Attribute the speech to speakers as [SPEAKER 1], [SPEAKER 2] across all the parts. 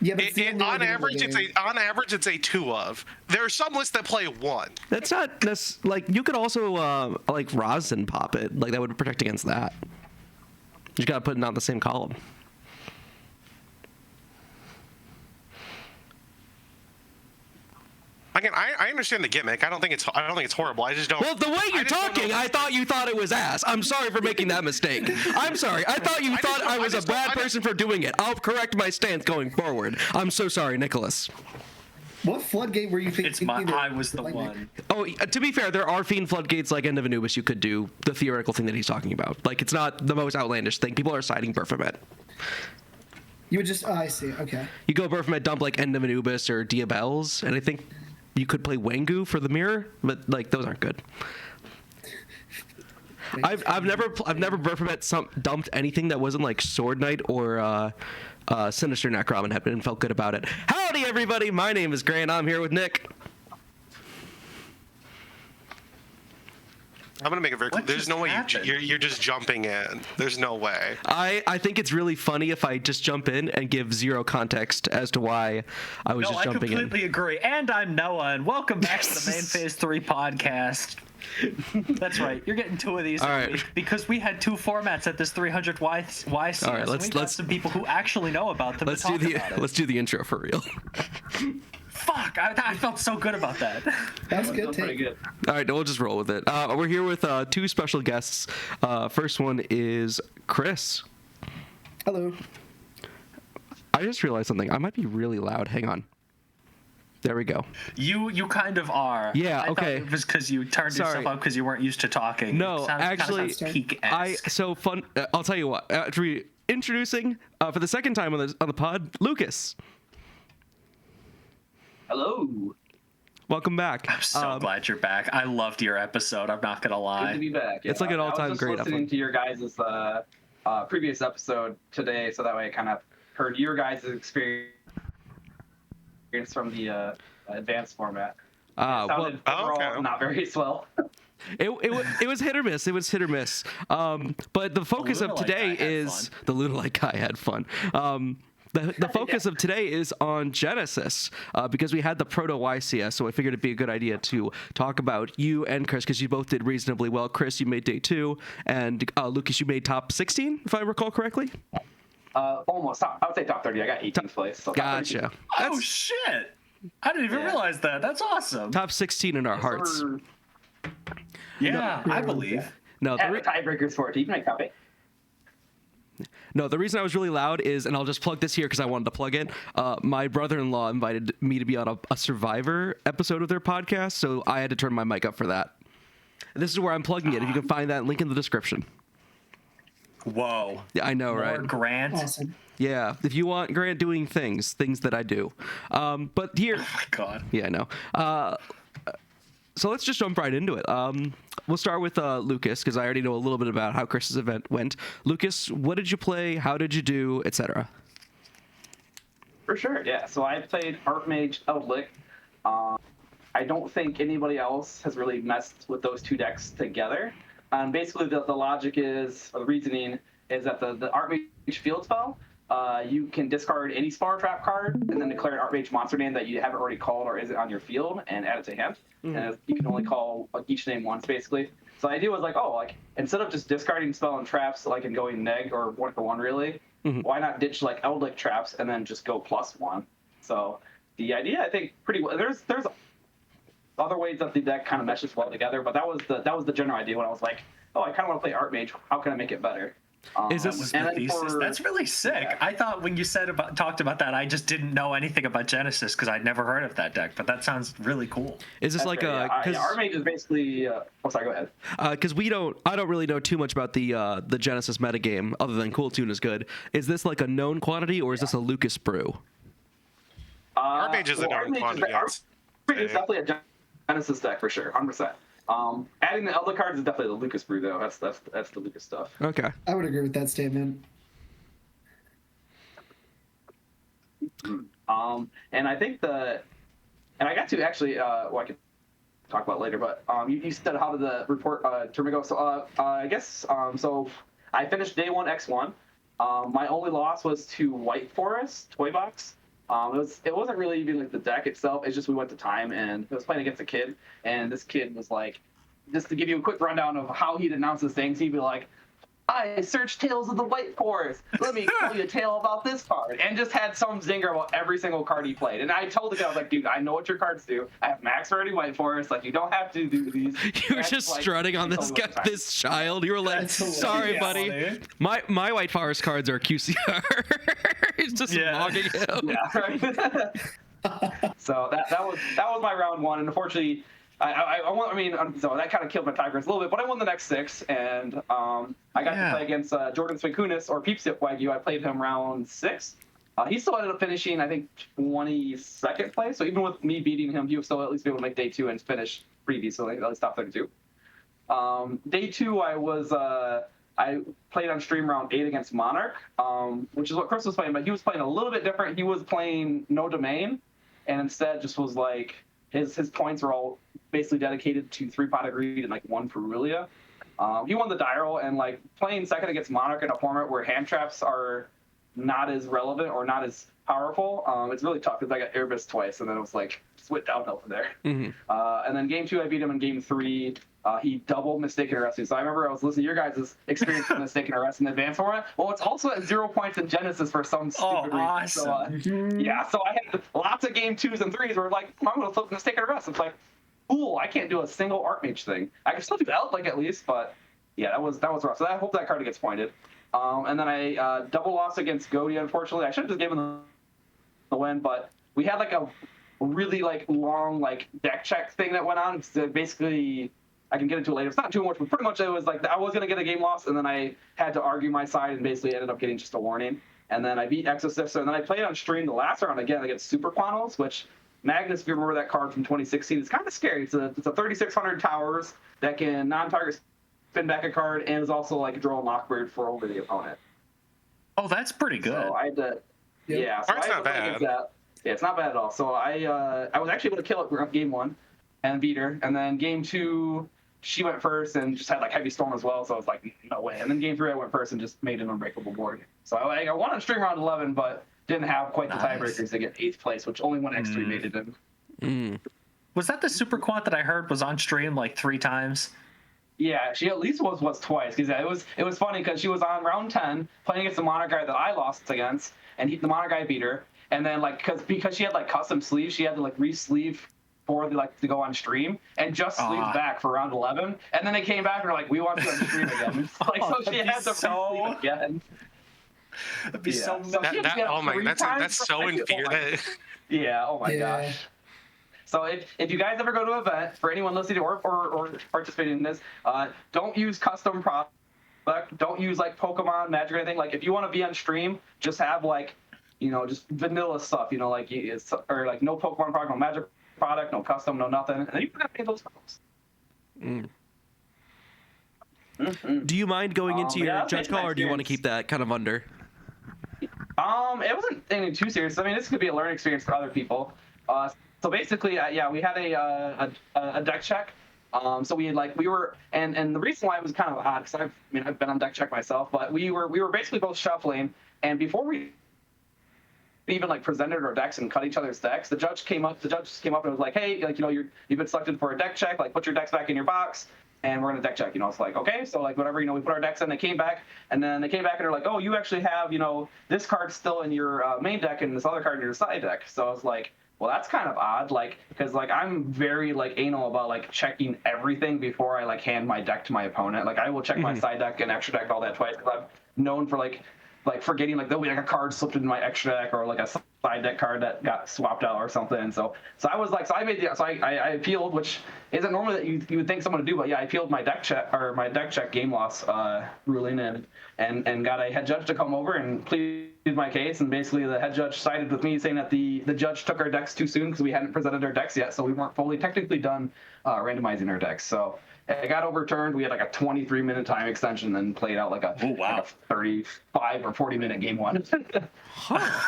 [SPEAKER 1] Yeah, but
[SPEAKER 2] On average, it's a 2 of. There are some lists that play 1.
[SPEAKER 3] That's not like you could also like rosin pop it. Like that would protect against that. You gotta put it on the same column.
[SPEAKER 2] Again, I understand the gimmick. I don't think it's horrible. I just don't.
[SPEAKER 3] Well, the way you're talking, I thought you thought it was ass. I'm sorry for making that mistake. I'm sorry. I thought you thought I was a bad person for doing it. I'll correct my stance going forward. I'm so sorry, Nicholas.
[SPEAKER 1] What floodgate were you thinking?
[SPEAKER 4] I was the one.
[SPEAKER 3] Oh, to be fair, there are fiend floodgates like End of Anubis you could do the theoretical thing that he's talking about. Like, it's not the most outlandish thing. People are citing Baphomet.
[SPEAKER 1] You would just, I see, okay.
[SPEAKER 3] You go Baphomet, dump like End of Anubis or Diabels, and I think you could play Wengu for the mirror, but like those aren't good. I've never Baphomet dumped anything that wasn't like Sword Knight or Sinister Necrom and felt good about it. Howdy, everybody! My name is Grant. I'm here with Nick.
[SPEAKER 2] I'm gonna make it very clear. There's no way you're just jumping in. There's no way.
[SPEAKER 3] I think it's really funny if I just jump in and give zero context as to why I was just jumping in.
[SPEAKER 4] I completely agree. And I'm Noah, and welcome back to the main Phase 3 podcast. That's right. You're getting 2 of these a week because we had 2 formats at this 300 YCS.
[SPEAKER 3] All right, let's
[SPEAKER 4] got some people who actually know about them.
[SPEAKER 3] Let's do the intro for real.
[SPEAKER 4] Fuck! I felt so good about that.
[SPEAKER 1] That's good. Pretty good.
[SPEAKER 3] All right, we'll just roll with it. We're here with 2 special guests. First one is Chris.
[SPEAKER 1] Hello.
[SPEAKER 3] I just realized something. I might be really loud. Hang on. There we go.
[SPEAKER 4] You kind of are.
[SPEAKER 3] Yeah.
[SPEAKER 4] I
[SPEAKER 3] okay.
[SPEAKER 4] Thought it was because you turned yourself up because you weren't used to talking.
[SPEAKER 3] No, actually, fun. I'll tell you what. After introducing for the second time on the pod, Lucas.
[SPEAKER 5] Hello.
[SPEAKER 3] Welcome back.
[SPEAKER 4] I'm so glad you're back. I loved your episode. I'm not gonna lie.
[SPEAKER 5] Good to be back.
[SPEAKER 3] It's like an all-time great.
[SPEAKER 5] I was just listening to your guys' previous episode today, so that way I kind of heard your guys' experience from the advanced format. It sounded overall not very swell.
[SPEAKER 3] It was hit or miss. It was hit or miss. But the focus of today is the Lunalite guy had fun. The focus of today is on Genesys because we had the proto YCS, so I figured it'd be a good idea to talk about you and Chris because you both did reasonably well. Chris, you made day 2, and Lucas, you made top 16, if I recall correctly.
[SPEAKER 5] Almost. I would say top 30. I got 18th place. So
[SPEAKER 3] gotcha.
[SPEAKER 4] Oh shit! I didn't even realize that. That's awesome.
[SPEAKER 3] Top 16 in our hearts.
[SPEAKER 4] Yeah, I believe.
[SPEAKER 5] No, the tiebreakers for it. You can make top 8.
[SPEAKER 3] No, the reason I was really loud is, and I'll just plug this here because I wanted to plug in, my brother-in-law invited me to be on a Survivor episode of their podcast, so I had to turn my mic up for that. This is where I'm plugging it. If you can find that link in the description.
[SPEAKER 4] Whoa.
[SPEAKER 3] Yeah, I know, right?
[SPEAKER 4] Grant.
[SPEAKER 1] Awesome.
[SPEAKER 3] Yeah, if you want Grant doing things that I do. But here...
[SPEAKER 4] Oh, my God.
[SPEAKER 3] Yeah, I know. So let's just jump right into it. We'll start with Lucas, because I already know a little bit about how Chris's event went. Lucas, what did you play? How did you do? Etc.
[SPEAKER 5] For sure, yeah. So I played Archmage Eldlick. I don't think anybody else has really messed with those 2 decks together. Basically, the logic is, or the reasoning is that the Archmage field spell, you can discard any Spar Trap card and then declare an Archmage monster name that you haven't already called or isn't on your field and add it to hand. And you can only call each name once, basically. So the idea was instead of just discarding spell and traps and going neg or 1-for-1 really, why not ditch Eldlick traps and then just go +1? So the idea, I think, pretty well. There's other ways that the deck kind of meshes well together, but that was the general idea when I was like, oh, I kind of want to play Archmage. How can I make it better?
[SPEAKER 4] That was the thesis. That's really sick. Yeah. I thought when you talked about that, I just didn't know anything about Genesys because I'd never heard of that deck. But that sounds really cool.
[SPEAKER 3] Is this
[SPEAKER 5] Archmage is basically? Sorry, go ahead.
[SPEAKER 3] Because I don't really know too much about the Genesys metagame other than Cool Tune is good. Is this like a known quantity or is this a Lucas brew?
[SPEAKER 2] Archmage is a known quantity.
[SPEAKER 5] Archmage is definitely a Genesys deck for sure, 100%. Adding the Elder cards is definitely the Lucas brew, though. That's the Lucas stuff.
[SPEAKER 3] Okay.
[SPEAKER 1] I would agree with that statement.
[SPEAKER 5] And I think and I got to actually, I could talk about later, but you said how did the report tournament go? So I guess so I finished day 1 X1. My only loss was to White Forest Toy Box. It wasn't really even like the deck itself. It's just we went to time and it was playing against a kid, and this kid was like, just to give you a quick rundown of how he'd announce his things, he'd be like, I searched Tales of the White Forest. Let me tell you a tale about this card. And just had some zinger about every single card he played. And I told the guy, I was like, dude, I know what your cards do. I have max rarity White Forest. Like, you don't have to do these.
[SPEAKER 3] You were just strutting on this guy, this child. You were like, sorry, buddy. My White Forest cards are QCR. He's just mocking him.
[SPEAKER 5] Yeah, right. So that was my round one. And unfortunately, so that kind of killed my Tigers a little bit, but I won the next 6, and I got to play against Jordan Swinkunis, or Peepsip Wagyu. I played him round 6. He still ended up finishing, I think, 22nd place. So even with me beating him, he was still at least be able to make day 2 and finish pretty decently, at least top 32. Day 2, I played on stream round 8 against Monarch, which is what Chris was playing, but he was playing a little bit different. He was playing No Domain, and instead just was like, his points are all basically dedicated to 3-pot greed and like 1 Perulia. He won the Diral, and like playing second against Monarch in a format where hand traps are not as relevant or not as powerful, it's really tough because I got Airbus twice, and then it was like just went downhill from there.
[SPEAKER 3] Mm-hmm.
[SPEAKER 5] And then game 2, I beat him in game 3. He doubled Mistaken Arrest. So I remember I was listening to your guys' experience with Mistaken Arrest in the advanced format. Well, it's also at 0 points in Genesis for some stupid reason.
[SPEAKER 4] Awesome.
[SPEAKER 5] So I had lots of game 2s and 3s where like, I'm going to flip Mistaken Arrest. It's like, cool, I can't do a single Archmage thing. I can still do Outlick at least, but yeah, that was rough. So I hope that card gets pointed. And then I double lost against Goaty, unfortunately. I should have just given the win, but we had like a really like long like deck check thing that went on. So basically, I can get into it later. It's not too much, but pretty much it was like I was going to get a game loss, and then I had to argue my side and basically ended up getting just a warning. And then I beat Exosifter, and then I played on stream the last round again against Super Quanos, which Magnus, if you remember that card from 2016, it's kind of scary. It's a 3,600 towers that can non-target spin back a card and is also like draw a Lockbird for over the opponent.
[SPEAKER 4] Oh, that's pretty good.
[SPEAKER 5] So I had to, so I had to play against that. Yeah, it's not bad at all. So I was actually able to kill it game 1 and beat her, and then game 2 she went first and just had like heavy storm as well. So I was like, no way. And then game 3 I went first and just made an unbreakable board. So I won on stream round 11, but didn't have quite the tiebreakers to get 8th place, which only one X3 made it in.
[SPEAKER 4] Was that the Super Quant that I heard was on stream like 3 times?
[SPEAKER 5] Yeah, she at least was twice. Because it was funny because she was on round 10 playing against the Monarch guy that I lost against, and the Monarch guy beat her. And then like because she had like custom sleeves, she had to like re-sleeve for to go on stream and just sleeved back for round 11. And then they came back and were like, we want you on stream again. So she had to re-sleeve again.
[SPEAKER 4] That'd be so
[SPEAKER 2] oh my, that's so infuriating.
[SPEAKER 5] Yeah, oh my gosh. So if you guys ever go to an event, for anyone listening or participating in this, don't use custom product. Don't use like Pokemon, Magic, or anything. Like if you want to be on stream, just have like, just vanilla stuff. Like or like no Pokemon product, no Magic product, no custom, no nothing, and then you can pay those costs.
[SPEAKER 3] Do you mind going into your judge call, or do you want to keep that kind of under?
[SPEAKER 5] It wasn't anything too serious. I mean, this could be a learning experience for other people. So basically, we had a deck check. So we were, and the reason why it was kind of odd, because I've been on deck check myself, but we were basically both shuffling, and before we even like presented our decks and cut each other's decks, the judge came up and was like, hey, like, you've been selected for a deck check, like put your decks back in your box, and we're gonna deck check. It's like, okay, so like whatever, we put our decks in. They came back, and they're like, oh, you actually have this card still in your main deck and this other card in your side deck. So I was like, well, that's kind of odd, like, because like I'm very like anal about like checking everything before I like hand my deck to my opponent. Like I will check my side deck and extra deck all that twice, because I'm known for like forgetting like there'll be like a card slipped into my extra deck, or like a side deck card that got swapped out or something. So I was like, I appealed, which isn't normally that you would think someone would do, but yeah, I appealed my deck check game loss ruling and got a head judge to come over and plead my case. And basically the head judge sided with me, saying that the judge took our decks too soon because we hadn't presented our decks yet, so we weren't fully technically done randomizing our decks. So it got overturned. We had like a 23-minute time extension, and played out like a 35 or 40-minute game 1.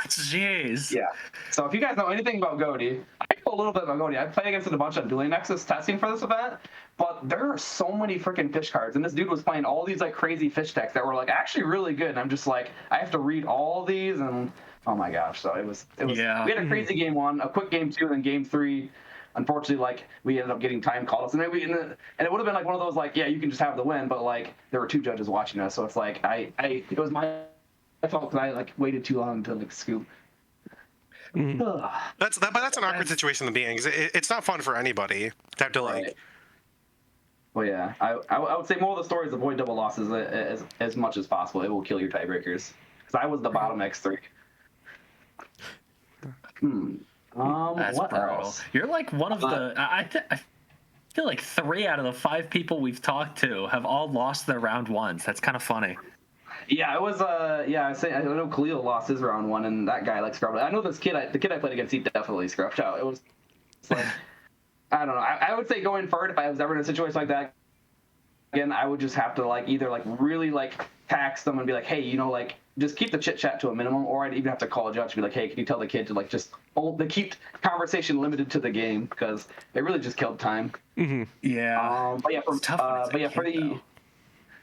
[SPEAKER 4] Jeez.
[SPEAKER 5] Yeah. So if you guys know anything about Goaty, I know a little bit about Goaty. I played against a bunch of Dueling Nexus testing for this event, but there are so many freaking fish cards, and this dude was playing all these like crazy fish decks that were like actually really good. And I'm just like, I have to read all these, and Oh my gosh! So it was.
[SPEAKER 4] Yeah.
[SPEAKER 5] We had a crazy game 1, a quick game 2, and then game 3. Unfortunately, like we ended up getting time called us, and it would have been like one of those like, yeah, you can just have the win, but like there were 2 judges watching us, so it's like it was my fault because I like waited too long to like scoop.
[SPEAKER 2] That's an awkward situation to be in, 'cause it's not fun for anybody to have to like.
[SPEAKER 5] Right. Well, yeah, I would say more of the stories avoid double losses as much as possible. It will kill your tiebreakers. Because I was the bottom X3.
[SPEAKER 4] That's
[SPEAKER 5] what
[SPEAKER 4] brutal.
[SPEAKER 5] else?
[SPEAKER 4] You're like one of the. I feel like 3 out of the 5 people we've talked to have all lost their round 1s. That's kind of funny.
[SPEAKER 5] Yeah, it was. I know Khalil lost his round 1, and that guy like scrubbed. I know this kid. The kid I played against, he definitely scrubbed out. It's like, I don't know. I would say going forward, if I was ever in a situation like that again, I would just have to like either like really like tax them and be like, hey, like just keep the chit chat to a minimum, or I'd even have to call a judge and be like, hey, can you tell the kid to like just keep conversation limited to the game, because it really just killed time.
[SPEAKER 3] Mm-hmm.
[SPEAKER 4] Yeah.
[SPEAKER 5] But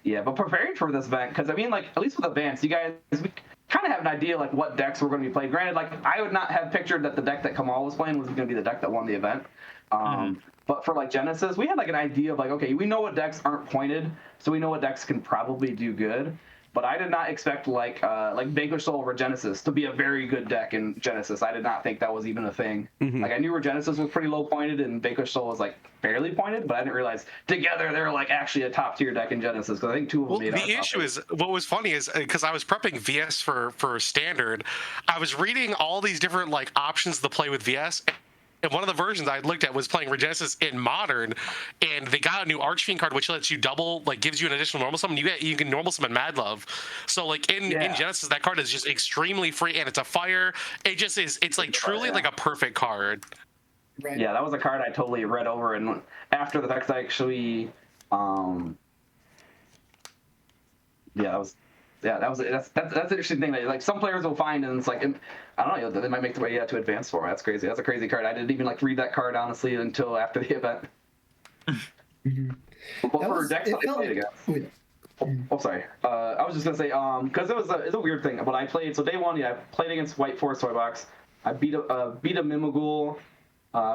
[SPEAKER 5] yeah, but preparing for this event, because I mean, like at least with advance, you guys, we kind of have an idea like what decks were going to be played. Granted, like I would not have pictured that the deck that Kamal was playing was going to be the deck that won the event. But for like Genesys, we had like an idea of like, okay, we know what decks aren't pointed, so we know what decks can probably do good. But I did not expect like Vanquish Soul over Genesys to be a very good deck in Genesys. I did not think that was even a thing. Like I knew where Genesys was pretty low pointed and Vanquish Soul was like fairly pointed, but I didn't realize together they're like actually a top tier deck in Genesys, because I think 2 of them made
[SPEAKER 2] The issue is, what was funny is because I was prepping VS for standard, I was reading all these different like options to play with VS. And one of the versions I looked at was playing Genesis in Modern, and they got a new Archfiend card which lets you double, like gives you an additional normal summon. You can normal summon Mad Love. So like in Genesis, that card is just extremely free, and it's a fire. It just is. It's like truly like a perfect card.
[SPEAKER 1] Right.
[SPEAKER 5] Yeah, that was a card I totally read over, and after the fact, I actually, that's an interesting thing that like some players will find, and it's like, I don't know, they might make the way to advance for. That's crazy. That's a crazy card. I didn't even like read that card honestly until after the event. But for decks that I played against. Oh, sorry. I was just gonna say, because it's a weird thing. But I played, so day 1, I played against White Forest Toybox. I beat a Mimighoul,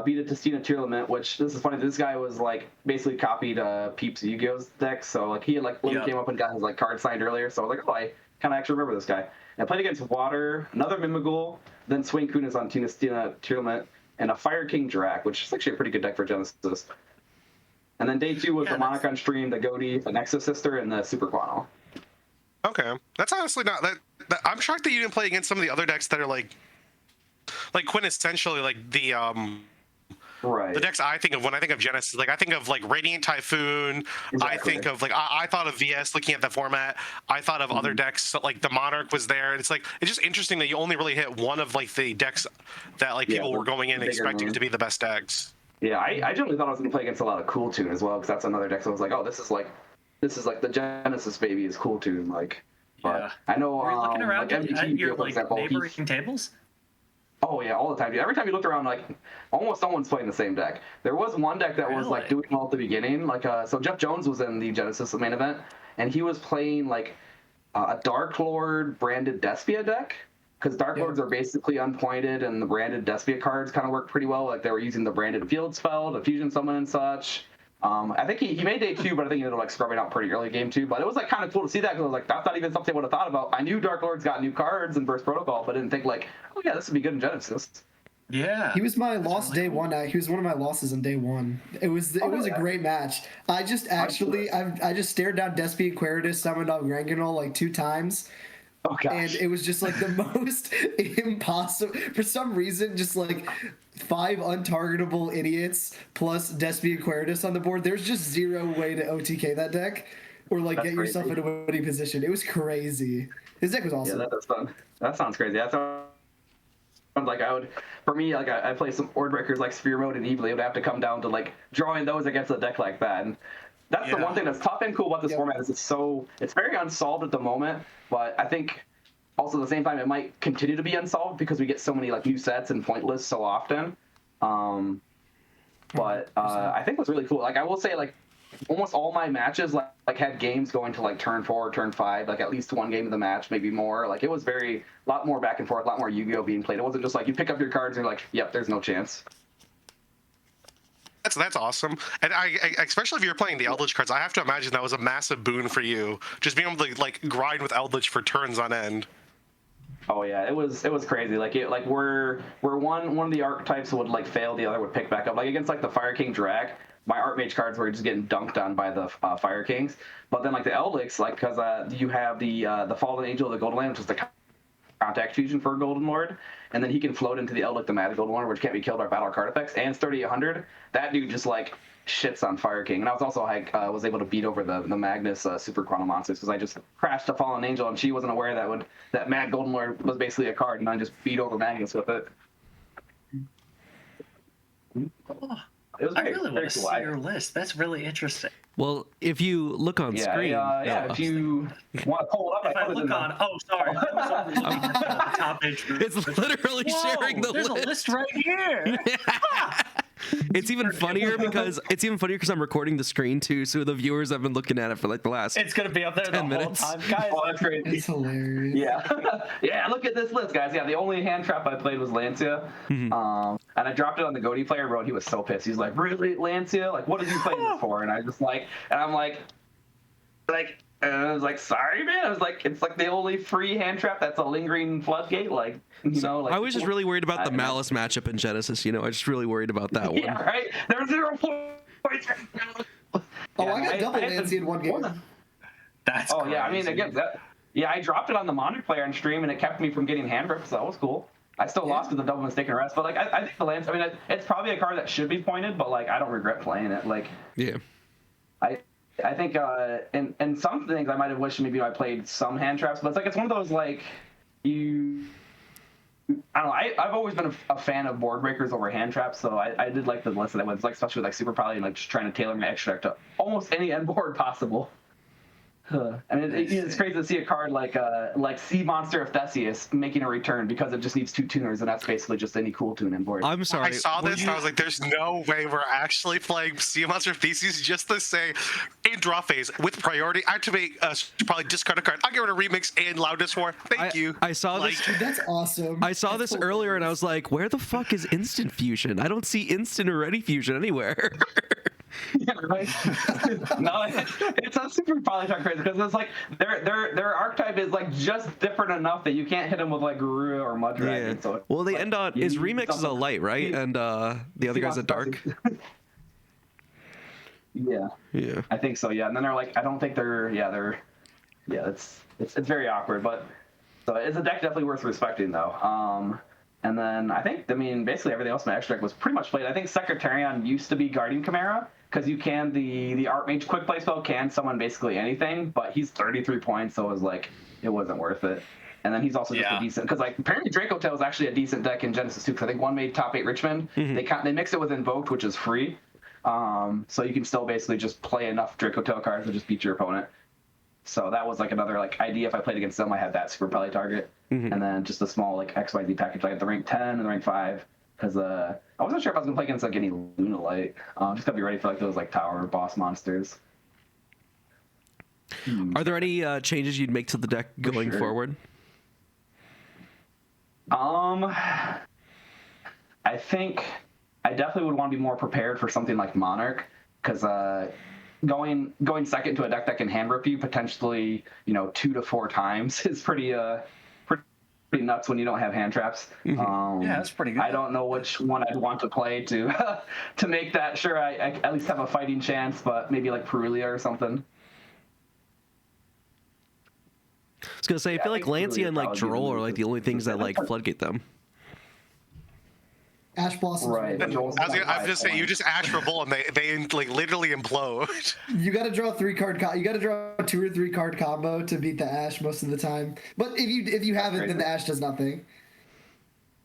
[SPEAKER 5] beat a Testina Tier Limit, which this is funny. This guy was like basically copied Peeps Yu-Gi-Oh's deck, so like he had like came up and got his like card signed earlier. So I was like, oh, I kind of actually remember this guy. And I played against Water, another Mimighoul, then Swing Kunis on Testina Tier Limit, and a Fire King Drac, which is actually a pretty good deck for Genesis. And then day 2 was the Monarch Stream, the Goaty, the Nexus Sister, and the Super Quano.
[SPEAKER 2] Okay, that's honestly not that. I'm shocked that you didn't play against some of the other decks that are like quintessentially like the
[SPEAKER 5] Right.
[SPEAKER 2] The decks I think of when I think of Genesis, like I think of like Radiant Typhoon.
[SPEAKER 5] Exactly.
[SPEAKER 2] I think of like I thought of VS looking at the format. I thought of other decks like the Monarch was there. It's like it's just interesting that you only really hit one of like the decks that like people were going in expecting to be the best decks.
[SPEAKER 5] Yeah, I generally thought I was going to play against a lot of Cool Tune as well, because that's another deck. So I was like, oh, this is like the Genesis baby is Cool Tune, like. But I know.
[SPEAKER 4] Were you looking around
[SPEAKER 5] like
[SPEAKER 4] at your
[SPEAKER 5] for
[SPEAKER 4] like
[SPEAKER 5] example,
[SPEAKER 4] neighboring tables?
[SPEAKER 5] Oh yeah, all the time. Every time you looked around, like almost someone's playing the same deck. There was one deck that was like doing well at the beginning. Like so Jeff Jones was in the Genesis main event, and he was playing like a Dark Lord branded Despia deck. Because Dark Lords are basically unpointed, and the branded Despia cards kind of work pretty well. Like they were using the branded Field Spell, the Fusion Summon, and such. I think he made day 2, but I think he ended up like scrubbing out pretty early game 2. But it was like kind of cool to see that, because I was like, that's not even something I would have thought about. I knew Dark Lords got new cards in Burst Protocol, but I didn't think like, oh yeah, this would be good in Genesis.
[SPEAKER 4] Yeah.
[SPEAKER 1] He was my loss day 1. He was one of my losses on day 1. It was a great match. I just stared down Despia Aquarius, summoned on Granganol like 2 times.
[SPEAKER 5] Oh, gosh.
[SPEAKER 1] And it was just like the most impossible, for some reason, just like 5 untargetable idiots plus Despia Aquarius on the board. There's just zero way to OTK that deck or like get yourself in a winning position. It was crazy. His deck was awesome.
[SPEAKER 5] Yeah, that's fun. That sounds crazy. That sounds like for me, like I play some board breakers like Sphere Mode and Evil. It would have to come down to like drawing those against a deck like that. And that's the one thing that's tough and cool about this format is it's very unsolved at the moment, but I think also at the same time it might continue to be unsolved because we get so many like new sets and point lists so often. But I think what's really cool, like I will say, like almost all my matches like had games going to like turn 4, turn 5, like at least one game of the match, maybe more. Like it was a lot more back and forth, a lot more Yu-Gi-Oh being played. It wasn't just like you pick up your cards and you're like, yep, there's no chance.
[SPEAKER 2] That's awesome, and I especially if you're playing the Eldritch cards, I have to imagine that was a massive boon for you, just being able to like grind with Eldritch for turns on end.
[SPEAKER 5] Oh yeah, it was crazy. Like where one of the archetypes would like fail, the other would pick back up. Like against like the Fire King Drak, my Archmage cards were just getting dunked on by the Fire Kings. But then like the Eldritch, like because you have the Fallen Angel of the Golden Land, which is the contact fusion for Golden Lord, and then he can float into the Eldritch, the Mad Golden Lord, which can't be killed by battle card effects, and it's 3800. That dude just like shits on Fire King. And I was also was able to beat over the Magnus Super Chrono Monsters because I just crashed a Fallen Angel and she wasn't aware that Mad Golden Lord was basically a card, and I just beat over Magnus with it. It was
[SPEAKER 4] I really want to see your list. That's really interesting.
[SPEAKER 3] Well, if you look on screen,
[SPEAKER 5] if you want to pull it up,
[SPEAKER 4] if I look on, sorry, I was only looking at the top page.
[SPEAKER 3] It's literally sharing the
[SPEAKER 4] there's
[SPEAKER 3] list.
[SPEAKER 4] A list right here.
[SPEAKER 3] It's even funnier because I'm recording the screen too, so the viewers have been looking at it for like the last.
[SPEAKER 4] It's gonna be up there
[SPEAKER 3] 10
[SPEAKER 4] the
[SPEAKER 3] minutes.
[SPEAKER 4] whole time, guys.
[SPEAKER 5] Oh, that's crazy.
[SPEAKER 1] It's hilarious.
[SPEAKER 5] Yeah, yeah. Look at this list, guys. Yeah, the only hand trap I played was Lancia, and I dropped it on the Goaty player. Bro, he was so pissed. He's like, "Really, Lancia? Like, what did you play this for?" And I just I'm like, and I was like, "Sorry, man." I was like, "It's like the only free hand trap that's a lingering floodgate." Like,
[SPEAKER 3] I was just really worried about the Malice matchup in Genesis. I just really worried about that one.
[SPEAKER 5] Yeah, right. There were 0 points.
[SPEAKER 1] Oh, I got double Lancia in one game.
[SPEAKER 4] That's crazy.
[SPEAKER 5] Yeah. I mean, again, I dropped it on the Monarch player on stream, and it kept me from getting hand ripped, so that was cool. I still lost with the double mistaken arrest, but like I think the Lance. I mean, it's probably a card that should be pointed, but like I don't regret playing it. Like,
[SPEAKER 3] yeah.
[SPEAKER 5] I think in some things I might have wished maybe I played some hand traps, but it's one of those like I don't know. I've always been a fan of board breakers over hand traps, so I did like the list that I went, like especially with like Super Poly and like just trying to tailor my extract to almost any end board possible. I mean, it's crazy to see a card like Sea Monster of Theseus making a return because it just needs 2 tuners, and that's basically just any cool tune in board.
[SPEAKER 3] I'm sorry.
[SPEAKER 2] I saw this and I was like, "There's no way we're actually playing Sea Monster of Theseus just to say in draw phase with priority activate. Probably discard a card. I'll give it a remix and loudness war. Thank you."
[SPEAKER 3] I saw this.
[SPEAKER 1] Dude, that's awesome.
[SPEAKER 3] I saw this earlier and I was like, "Where the fuck is instant fusion? I don't see instant or ready fusion anywhere."
[SPEAKER 5] Yeah, right. No, it's a Super Poly crazy because it's like their archetype is like just different enough that you can't hit them with like Guru or Mud Dragon.
[SPEAKER 3] Yeah.
[SPEAKER 5] So
[SPEAKER 3] Well, they
[SPEAKER 5] like,
[SPEAKER 3] end on his remix is a light, right? And the other guy's a dark.
[SPEAKER 5] Yeah.
[SPEAKER 3] Yeah.
[SPEAKER 5] I think so. Yeah, and then they're like, I don't think they're. It's very awkward, but so it's a deck definitely worth respecting though. And then basically everything else in my extract was pretty much played. I think Secretarian used to be Guardian Chimera because you can the Archmage quick play spell can summon basically anything, but he's 33 points, so it was like it wasn't worth it. And then he's also just a decent because like apparently Draco Tail is actually a decent deck in Genesis too. Because I think one made top 8 Richmond. They mix it with Invoked, which is free, so you can still basically just play enough Draco Tail cards to just beat your opponent. So that was like another like idea. If I played against them, I had that Super Poly target, and then just a small like XYZ package. I had the rank 10 and the rank 5 because I wasn't sure if I was gonna play against like any Lunalite. Just gotta be ready for like those like tower boss monsters.
[SPEAKER 3] Are there any changes you'd make to the deck going forward?
[SPEAKER 5] I think I definitely would want to be more prepared for something like Monarch because going second to a deck that can hand rip you potentially 2 to 4 times is pretty nuts when you don't have hand traps.
[SPEAKER 4] Yeah, that's pretty good.
[SPEAKER 5] I don't know which one I'd want to play to to make that sure I at least have a fighting chance, but maybe like Perulia or something.
[SPEAKER 3] I was gonna say I feel like Lancia and like Droll are like the only things that like floodgate them.
[SPEAKER 1] Ash Blossom.
[SPEAKER 5] Right.
[SPEAKER 2] I'm just saying, you just Ash Revolt and they like literally implode.
[SPEAKER 1] You got to draw a 3-card. You got to draw a 2 or 3 card combo to beat the Ash most of the time. But if you haven't, then the Ash does nothing.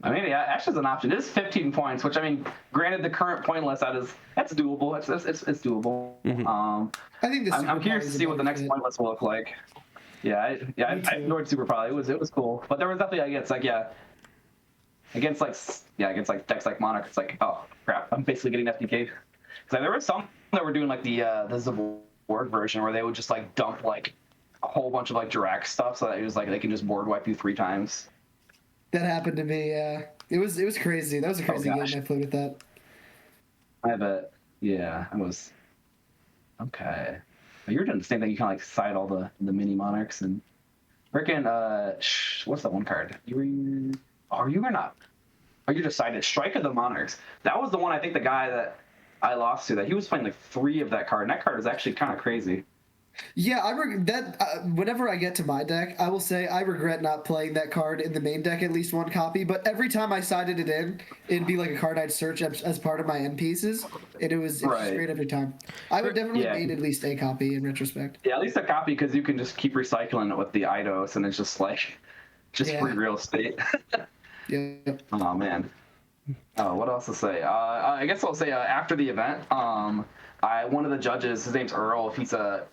[SPEAKER 5] I mean, yeah, Ash is an option. It is 15 points, which I mean, granted, the current point list that's doable. It's doable.
[SPEAKER 1] I think
[SPEAKER 5] I'm curious to see what the next point list will look like. I enjoyed Super Poly. It was cool, but there was definitely against decks like Monarch, it's like, oh crap, I'm basically getting FDK'd. Because there were some they were doing like the Zabord version where they would just like dump like a whole bunch of like Jirac stuff so that it was like they can just board wipe you 3 times.
[SPEAKER 1] That happened to me. Yeah, it was crazy. That was a crazy game I played with that.
[SPEAKER 5] I bet. Yeah, I was. Okay. You're doing the same thing. You kind of like side all the mini monarchs and freaking what's that one card? You were not. Oh, you decided Strike of the Monarchs. That was the one I think the guy that I lost to that he was playing like 3 of that card, and that card is actually kind of crazy.
[SPEAKER 1] Yeah, whenever I get to my deck, I will say I regret not playing that card in the main deck at least 1 copy. But every time I sided it in, it'd be like a card I'd search as part of my end pieces, and it was great every time. I would definitely made at least a copy in retrospect.
[SPEAKER 5] Yeah, at least a copy because you can just keep recycling it with the Eidos, and it's just like free real estate.
[SPEAKER 1] Yeah.
[SPEAKER 5] Oh man. Oh, what else to say? I guess I'll say after the event, one of the judges, his name's Earl. He's a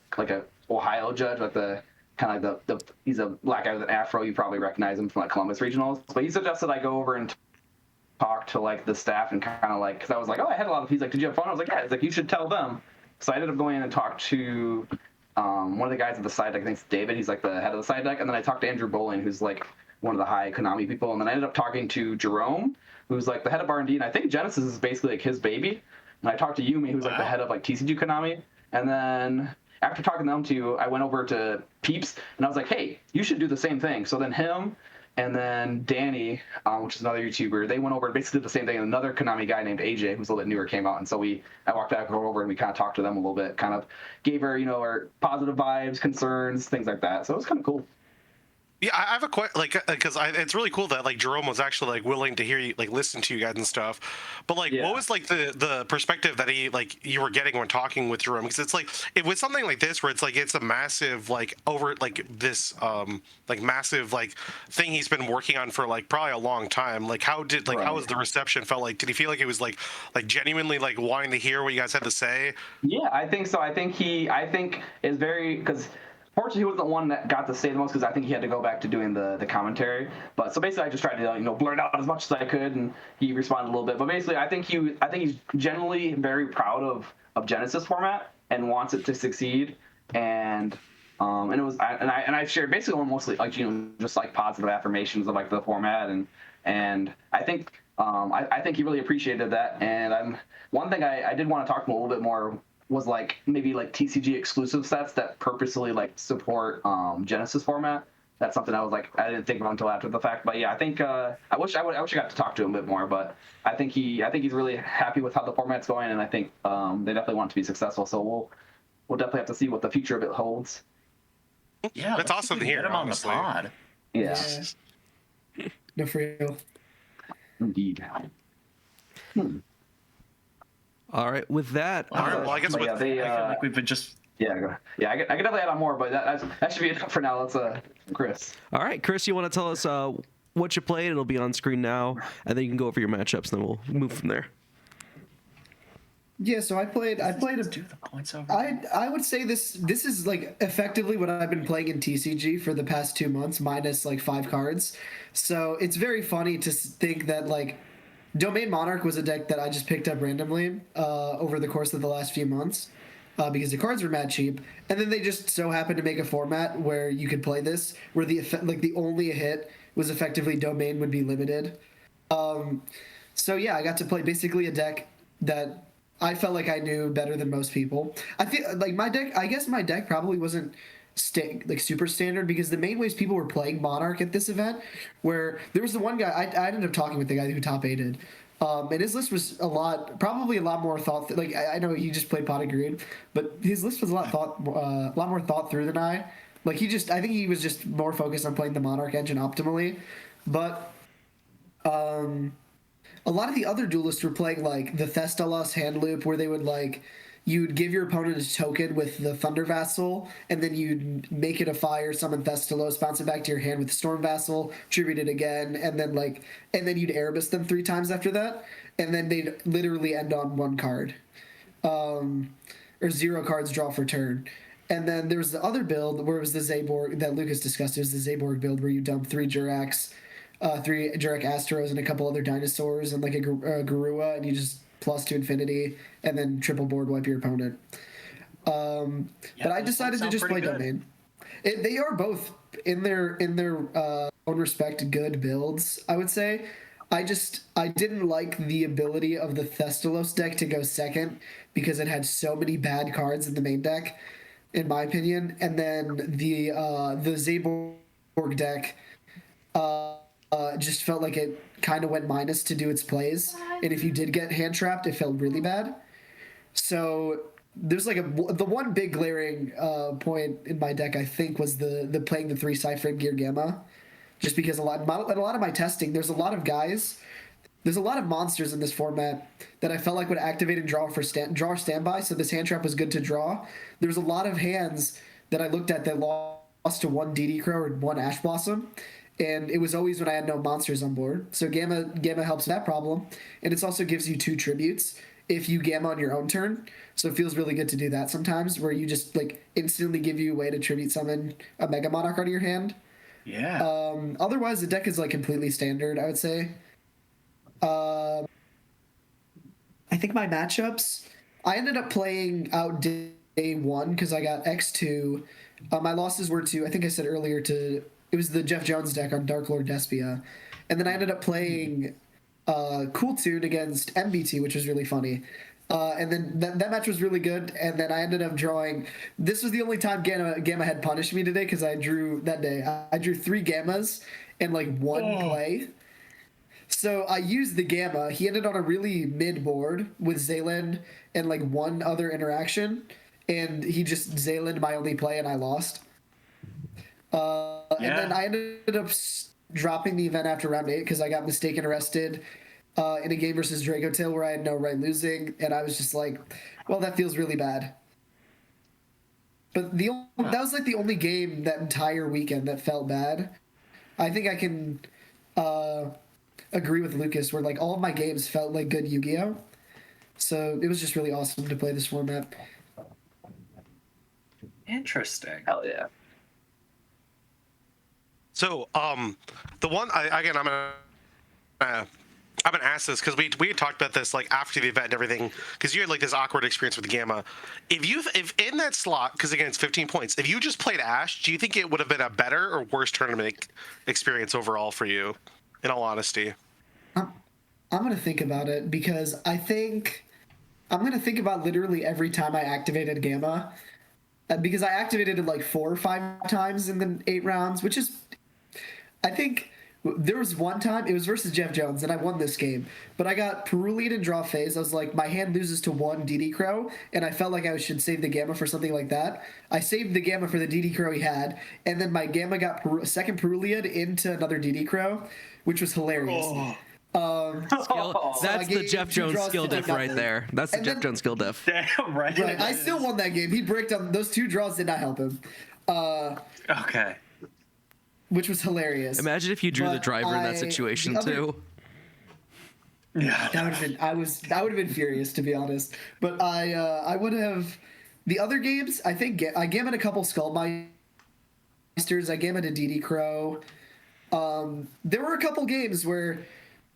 [SPEAKER 5] Ohio judge, like the kind of like he's a black guy with an afro. You probably recognize him from like Columbus Regionals. But he suggested I go over and talk to like the staff and kind of like, because I was like, oh, I had a lot of. He's like, did you have fun? I was like, yeah. He's like, you should tell them. So I ended up going in and talked to one of the guys at the side deck. I think it's David. He's like the head of the side deck. And then I talked to Andrew Bowling, who's like one of the high Konami people. And then I ended up talking to Jerome, who's like the head of R&D. And I think Genesys is basically like his baby. And I talked to Yumi, who's like the head of like TCG Konami. And then after talking to them two, I went over to Peeps and I was like, hey, you should do the same thing. So then him and then Danny, which is another YouTuber, they went over and basically did the same thing. And another Konami guy named AJ, who's a little bit newer, came out. And so I walked back over and we kind of talked to them a little bit, kind of gave her, our positive vibes, concerns, things like that. So it was kind of cool.
[SPEAKER 2] Yeah, I have a question, like, because it's really cool that like Jerome was actually like willing to hear you, like listen to you guys and stuff. But like, what was like the perspective that you were getting when talking with Jerome? Because it's like it was something like this where it's like it's a massive like over like this like massive like thing he's been working on for like probably a long time. Like how was the reception? Felt like did he feel like it was like genuinely like wanting to hear what you guys had to say?
[SPEAKER 5] Yeah, I think so. I think is very because. Fortunately, he wasn't the one that got to say the most because I think he had to go back to doing the commentary. But so basically, I just tried to blurt out as much as I could, and he responded a little bit. But basically, I think he's generally very proud of Genesys format and wants it to succeed. And it was I shared basically mostly like just like positive affirmations of like the format and I think I think he really appreciated that. And one thing I did want to talk to him a little bit more was like maybe like TCG exclusive sets that purposely like support Genesys format. That's something I didn't think about until after the fact. But yeah, I think I wish I got to talk to him a bit more. But I think he's really happy with how the format's going, and I think they definitely want it to be successful. So we'll definitely have to see what the future of it holds.
[SPEAKER 4] Yeah,
[SPEAKER 2] that's awesome to hear.
[SPEAKER 4] Get him on the pod.
[SPEAKER 5] Yeah.
[SPEAKER 1] No, for real.
[SPEAKER 5] Indeed.
[SPEAKER 3] All right, with that.
[SPEAKER 2] All right, well, I guess
[SPEAKER 4] I feel like we've been just.
[SPEAKER 5] Yeah, I could definitely add on more, but that should be enough for now. Let's Chris.
[SPEAKER 3] All right, Chris, you want to tell us what you played? It'll be on screen now, and then you can go over your matchups, and then we'll move from there.
[SPEAKER 1] Yeah, so I played
[SPEAKER 4] Do the points over.
[SPEAKER 1] I would say this is like effectively what I've been playing in TCG for the past 2 months, minus like 5 cards. So it's very funny to think that like Domain Monarch was a deck that I just picked up randomly over the course of the last few months because the cards were mad cheap, and then they just so happened to make a format where you could play this, where the only hit was effectively Domain would be limited. So yeah, I got to play basically a deck that I felt like I knew better than most people. I feel like my deck probably wasn't super standard because the main ways people were playing Monarch at this event, where there was the one guy I ended up talking with the guy who top 8'd, and his list was probably a lot more thought. Like I know he just played Pot of Greed, but his list was a lot more thought through than I. Like I think he was just more focused on playing the Monarch engine optimally, but a lot of the other duelists were playing like the Thestalos hand loop, where they would like you'd give your opponent a token with the Thunder Vassal, and then you'd make it a fire, summon Thestalos, bounce it back to your hand with the Storm Vassal, tribute it again, and then you'd Erebus them 3 times after that, and then they'd literally end on 1 card, or 0 cards draw for turn. And then there was the other build where it was the Zaborg that Lucas discussed. It was the Zaborg build where you dump 3 Jiracs, 3 Jirac Astros, and a couple other dinosaurs, and like a Garua, and you just plus to infinity, and then triple board wipe your opponent. But I decided to just play domain. They are both in their own respect good builds, I would say. I didn't like the ability of the Thestalos deck to go second because it had so many bad cards in the main deck, in my opinion. And then the Zaborg deck just felt like it kind of went minus to do its plays. And if you did get hand trapped, it felt really bad. So there's like the one big glaring point in my deck, I think, was the playing the 3 Cypher Gear Gamma. Just because in a lot of my testing, there's a lot of monsters in this format that I felt like would activate and draw or standby, so this hand trap was good to draw. There's a lot of hands that I looked at that lost to 1 DD Crow or 1 Ash Blossom, and it was always when I had no monsters on board. So Gamma helps that problem, and it also gives you 2 tributes if you Gamma on your own turn. So it feels really good to do that sometimes, where you just like instantly give you a way to tribute summon a Mega Monarch out of your hand.
[SPEAKER 4] Yeah.
[SPEAKER 1] Otherwise, the deck is like completely standard, I would say. I think my matchups, I ended up playing out day 1 because I got X2. My losses were to, I think I said earlier, it was the Jeff Jones deck on Dark Lord Despia. And then I ended up playing Cool Tune against MBT, which was really funny. And then that match was really good, and then I ended up drawing. This was the only time Gamma had punished me today because I drew 3 Gammas and like 1 play. So I used the Gamma. He ended on a really mid board with Zayland and like 1 other interaction, and he just Zayland my only play, and I lost. And then I ended up dropping the event after round 8 because I got mistaken arrested in a game versus Dracotail where I had no right losing, and I was just like, well, that feels really bad. But that was like the only game that entire weekend that felt bad. I think I can agree with Lucas where like all of my games felt like good Yu-Gi-Oh! So it was just really awesome to play this format.
[SPEAKER 4] Interesting.
[SPEAKER 5] Hell yeah.
[SPEAKER 2] So, the one I'm gonna ask this because we had talked about this like after the event and everything because you had like this awkward experience with the Gamma. If in that slot, because again it's 15 points, if you just played Ash, do you think it would have been a better or worse tournament experience overall for you? In all honesty,
[SPEAKER 1] I'm gonna think about it because I think I'm gonna think about literally every time I activated Gamma. Because I activated it like 4 or 5 times in the 8 rounds, which is, I think there was one time, it was versus Jeff Jones, and I won this game. But I got Perulian in draw phase. I was like, my hand loses to 1 DD Crow, and I felt like I should save the Gamma for something like that. I saved the Gamma for the DD Crow he had, and then my Gamma got second Perulian into another DD Crow, which was hilarious.
[SPEAKER 3] That's the Jeff Jones skill diff right there. That's the Jeff Jones skill diff.
[SPEAKER 4] Damn right.
[SPEAKER 1] Right, I still won that game. He bricked on those 2 draws, did not help him.
[SPEAKER 4] Okay.
[SPEAKER 1] Which was hilarious.
[SPEAKER 3] Imagine if you drew the driver in that situation too.
[SPEAKER 4] Yeah.
[SPEAKER 1] That would have been furious, to be honest. But I would have the other games. I think I gammed a couple Skullmeisters. I gammed a DD Crow. There were a couple games where,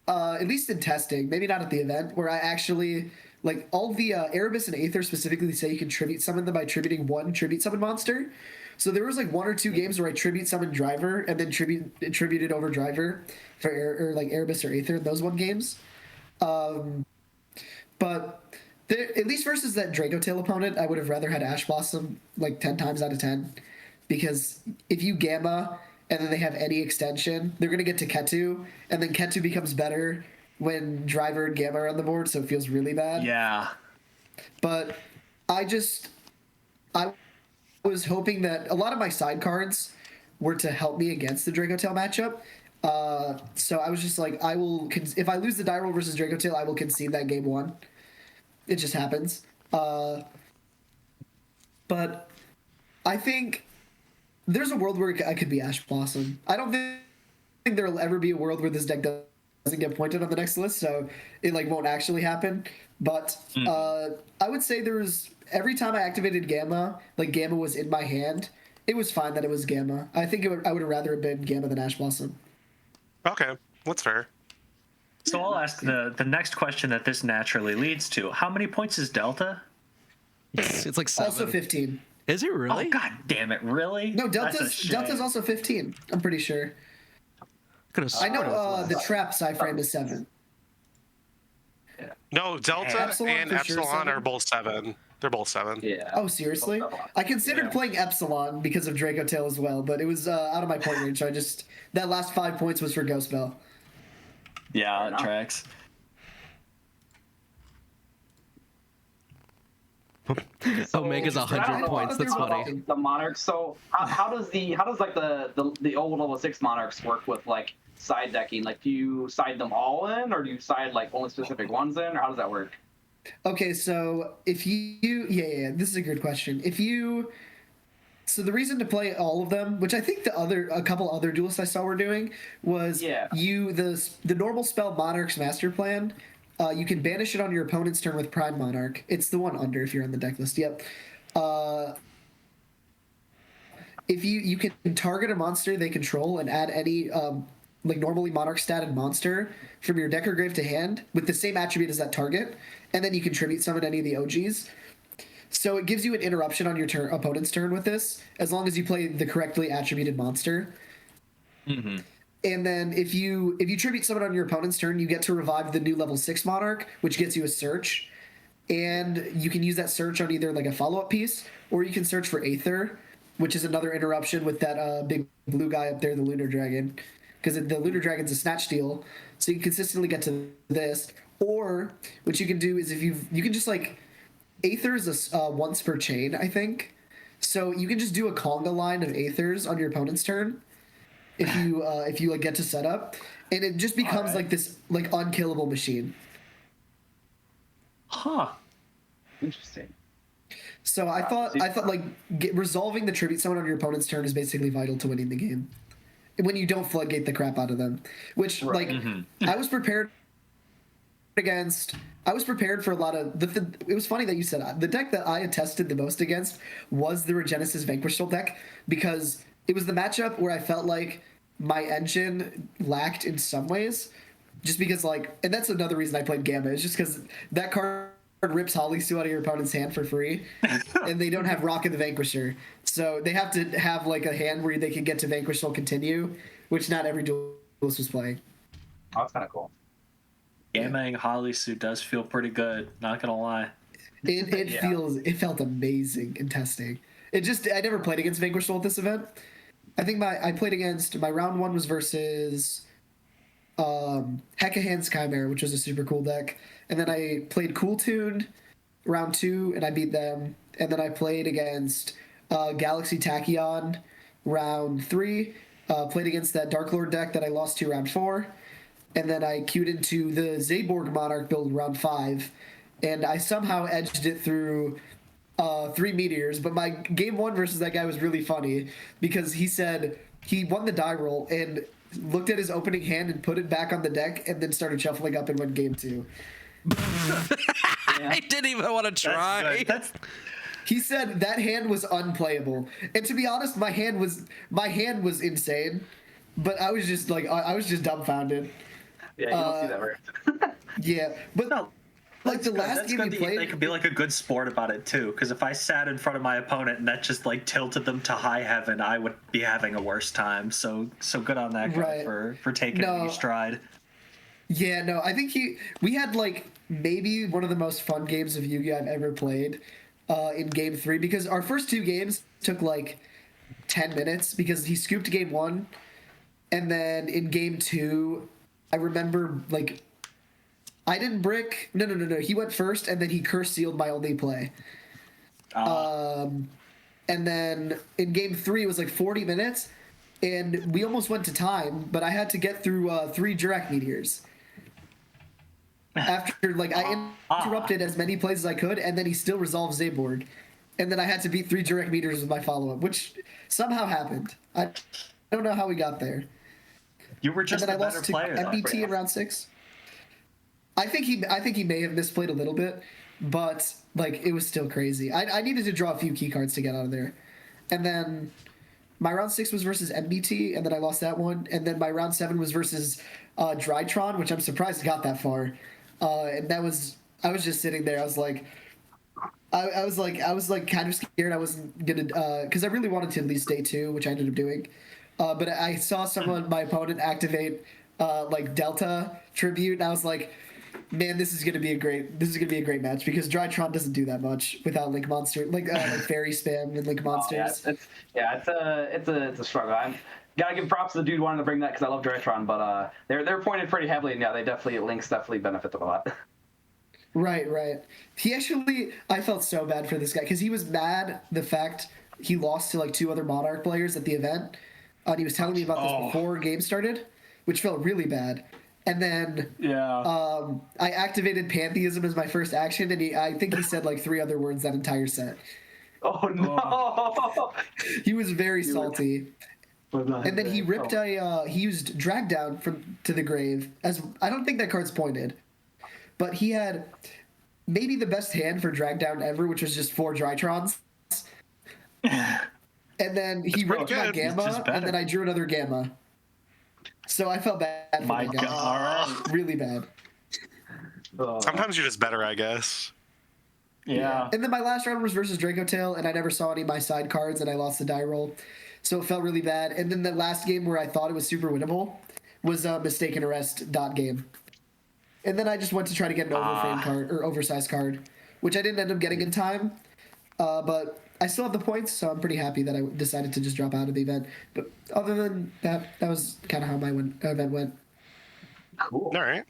[SPEAKER 1] at least in testing, maybe not at the event, where I actually like all the Erebus and Aether specifically say you can tribute summon them by tributing 1 tribute summon monster. So there was like 1 or 2 games where I tribute summoned Driver and then tributed over Driver for like Erebus or Aether in those 1 games. But at least versus that Dracotail opponent, I would have rather had Ash Blossom like 10 times out of 10. Because if you Gamma and then they have any extension, they're going to get to Ketu, and then Ketu becomes better when Driver and Gamma are on the board, so it feels really bad.
[SPEAKER 4] Yeah.
[SPEAKER 1] But I was hoping that a lot of my side cards were to help me against the Dracotail matchup. So I was just like, if I lose the die roll versus Dracotail, I will concede that game 1. It just happens. But I think there's a world where I could be Ash Blossom. I don't think there will ever be a world where this deck doesn't get pointed on the next list, so it like won't actually happen. But I would say every time I activated Gamma, like Gamma was in my hand, it was fine that it was Gamma. I think I would have rather have been Gamma than Ash Blossom.
[SPEAKER 2] okay, that's fair.
[SPEAKER 4] So I'll ask the next question that this naturally leads to. How many points is Delta?
[SPEAKER 3] It's like 7.
[SPEAKER 1] Also 15.
[SPEAKER 3] Is it really?
[SPEAKER 4] Oh, god damn it, really?
[SPEAKER 1] No,
[SPEAKER 4] That's a
[SPEAKER 1] Delta's
[SPEAKER 4] shame.
[SPEAKER 1] also 15. I'm pretty sure.
[SPEAKER 3] Could've
[SPEAKER 1] I know
[SPEAKER 3] sworn it was
[SPEAKER 1] the
[SPEAKER 3] less.
[SPEAKER 1] trap sci frame is 7.
[SPEAKER 2] No, Delta
[SPEAKER 1] Epsilon
[SPEAKER 2] and
[SPEAKER 1] for sure,
[SPEAKER 2] Epsilon
[SPEAKER 1] 7.
[SPEAKER 2] are both 7. They're both 7.
[SPEAKER 5] Yeah.
[SPEAKER 1] Oh, seriously? I considered playing Epsilon because of Draco Tail as well, but it was out of my point range, so I just... That last 5 points was for Ghost Bell.
[SPEAKER 4] Yeah, it
[SPEAKER 5] enough.
[SPEAKER 4] tracks.
[SPEAKER 3] Omega's
[SPEAKER 5] I
[SPEAKER 3] 100
[SPEAKER 5] don't know
[SPEAKER 3] points. That's
[SPEAKER 5] about
[SPEAKER 3] funny.
[SPEAKER 5] The Monarchs. So how does like the old level 6 Monarchs work with like side decking? Like, do you side them all in, or do you side like only specific ones in, or how does that work?
[SPEAKER 1] Okay, so if you... Yeah, this is a good question. If you... So the reason to play all of them, which I think a couple other duelists I saw were doing, was the normal spell Monarch's Master Plan. You can banish it on your opponent's turn with Prime Monarch. It's the one under if you're on the deck list. Yep. If you can target a monster they control and add any like normally Monarch statted monster from your deck or grave to hand with the same attribute as that target, and then you contribute summon any of the OGs. So it gives you an interruption on your opponent's turn with this, as long as you play the correctly attributed monster.
[SPEAKER 4] Mm-hmm.
[SPEAKER 1] And then if you tribute summon on your opponent's turn, you get to revive the new level 6 Monarch, which gets you a search. And you can use that search on either like a follow-up piece, or you can search for Aether, which is another interruption with that big blue guy up there, the Lunar Dragon. Because the Lunar Dragon's a snatch steal, so you can consistently get to this. Or what you can do is you can just like... Aether is a once per chain, I think. So you can just do a conga line of Aethers on your opponent's turn if you like get to set up, and it just becomes like this like unkillable machine.
[SPEAKER 4] Huh.
[SPEAKER 5] Interesting.
[SPEAKER 1] So I thought like resolving the tribute summon on your opponent's turn is basically vital to winning the game. When you don't floodgate the crap out of them, which like I was prepared for a lot of it was funny that you said the deck that I had tested the most against was the Genesys Vanquish Soul deck, because it was the matchup where I felt like my engine lacked in some ways, just because like, and that's another reason I played Gamma, is just because that card rips Hollystew out of your opponent's hand for free, and they don't have Rock of the Vanquisher, so they have to have like a hand where they can get to Vanquish Soul continue, which not every duelist was playing.
[SPEAKER 5] Oh, that's kind of cool.
[SPEAKER 4] Gammaing Hollystew does feel pretty good, not gonna lie.
[SPEAKER 1] It felt amazing in testing. I never played against Vanquish Soul at this event. I think I played against, my round 1 was versus Hekahan's Chimera, which was a super cool deck. And then I played Cool Tuned round 2, and I beat them. And then I played against Galaxy Tachyon round 3. Played against that Dark Lord deck that I lost to round 4. And then I queued into the Zaborg Monarch build round 5. And I somehow edged it through 3 meteors. But my game 1 versus that guy was really funny, because he said he won the die roll and looked at his opening hand and put it back on the deck and then started shuffling up and went game 2.
[SPEAKER 3] I didn't even want to try.
[SPEAKER 1] He said that hand was unplayable. And to be honest, my hand was insane. But I was just like, I was just dumbfounded.
[SPEAKER 5] Yeah, you don't see that very often.
[SPEAKER 1] Yeah, but
[SPEAKER 4] No,
[SPEAKER 1] like the last game you played,
[SPEAKER 4] they could be like a good sport about it too. Because if I sat in front of my opponent and that just like tilted them to high heaven, I would be having a worse time. So good on that guy for taking any stride.
[SPEAKER 1] Yeah, no, I think we had like maybe one of the most fun games of Yu-Gi-Oh! I've ever played in game 3, because our first 2 games took like 10 minutes because he scooped game 1, and then in game 2, I remember like I didn't brick. No. He went first, and then he curse sealed my only play. And then in game 3 it was like 40 minutes, and we almost went to time, but I had to get through 3 Dirac Meteors. After like I interrupted as many plays as I could, and then he still resolved Zaborg, and then I had to beat 3 Dirac Meteors with my follow-up, which somehow happened. I don't know how we got there.
[SPEAKER 4] You were just
[SPEAKER 1] and then
[SPEAKER 4] a
[SPEAKER 1] I
[SPEAKER 4] better
[SPEAKER 1] lost to
[SPEAKER 4] player.
[SPEAKER 1] MBT in round 6. I think he may have misplayed a little bit, but like it was still crazy. I needed to draw a few key cards to get out of there, and then my round 6 was versus MBT, and then I lost that one, and then my round 7 was versus Drytron, which I'm surprised got that far. And I was just sitting there. I was like, I was kind of scared I wasn't gonna, because I really wanted to at least day 2, which I ended up doing. But I saw my opponent activate like Delta Tribute, and I was like, man, this is gonna be a great match, because Drytron doesn't do that much without Link Monster, like Fairy Spam and Link Monsters.
[SPEAKER 5] It's a struggle. I gotta give props to the dude wanting to bring that, because I love Drytron, but they're pointed pretty heavily, and yeah, Links definitely benefit a lot.
[SPEAKER 1] Right. He actually, I felt so bad for this guy, because he was mad the fact he lost to like 2 other Monarch players at the event. And he was telling me about this before game started, which felt really bad. And then I activated Pantheism as my first action, and I think he said like 3 other words that entire set.
[SPEAKER 5] Oh no!
[SPEAKER 1] He was very salty. And then he ripped he used Drag Down to the grave, as I don't think that card's pointed. But he had maybe the best hand for Drag Down ever, which was just 4 Drytrons. And then he ripped my Gamma, and then I drew another Gamma. So I felt bad for that guy.
[SPEAKER 4] God.
[SPEAKER 1] Really bad.
[SPEAKER 2] Sometimes you're just better, I guess.
[SPEAKER 4] Yeah.
[SPEAKER 1] And then my last round was versus Draco Tail, and I never saw any of my side cards, and I lost the die roll. So it felt really bad. And then the last game where I thought it was super winnable was a Mistaken Arrest dot game. And then I just went to try to get an overframe card, or oversized card, which I didn't end up getting in time. But I still have the points, so I'm pretty happy that I decided to just drop out of the event. But other than that, that was kind of how my event went.
[SPEAKER 5] Cool.
[SPEAKER 2] All right.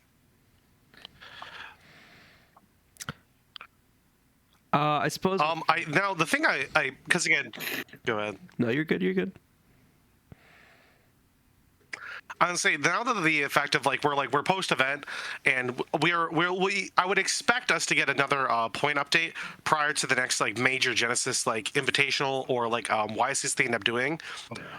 [SPEAKER 3] I suppose.
[SPEAKER 2] Now the thing because again, go ahead.
[SPEAKER 3] No, you're good. You're good.
[SPEAKER 2] I would say now that the fact of we're post event, and I would expect us to get another point update prior to the next major Genesis invitational or YSS they end up doing.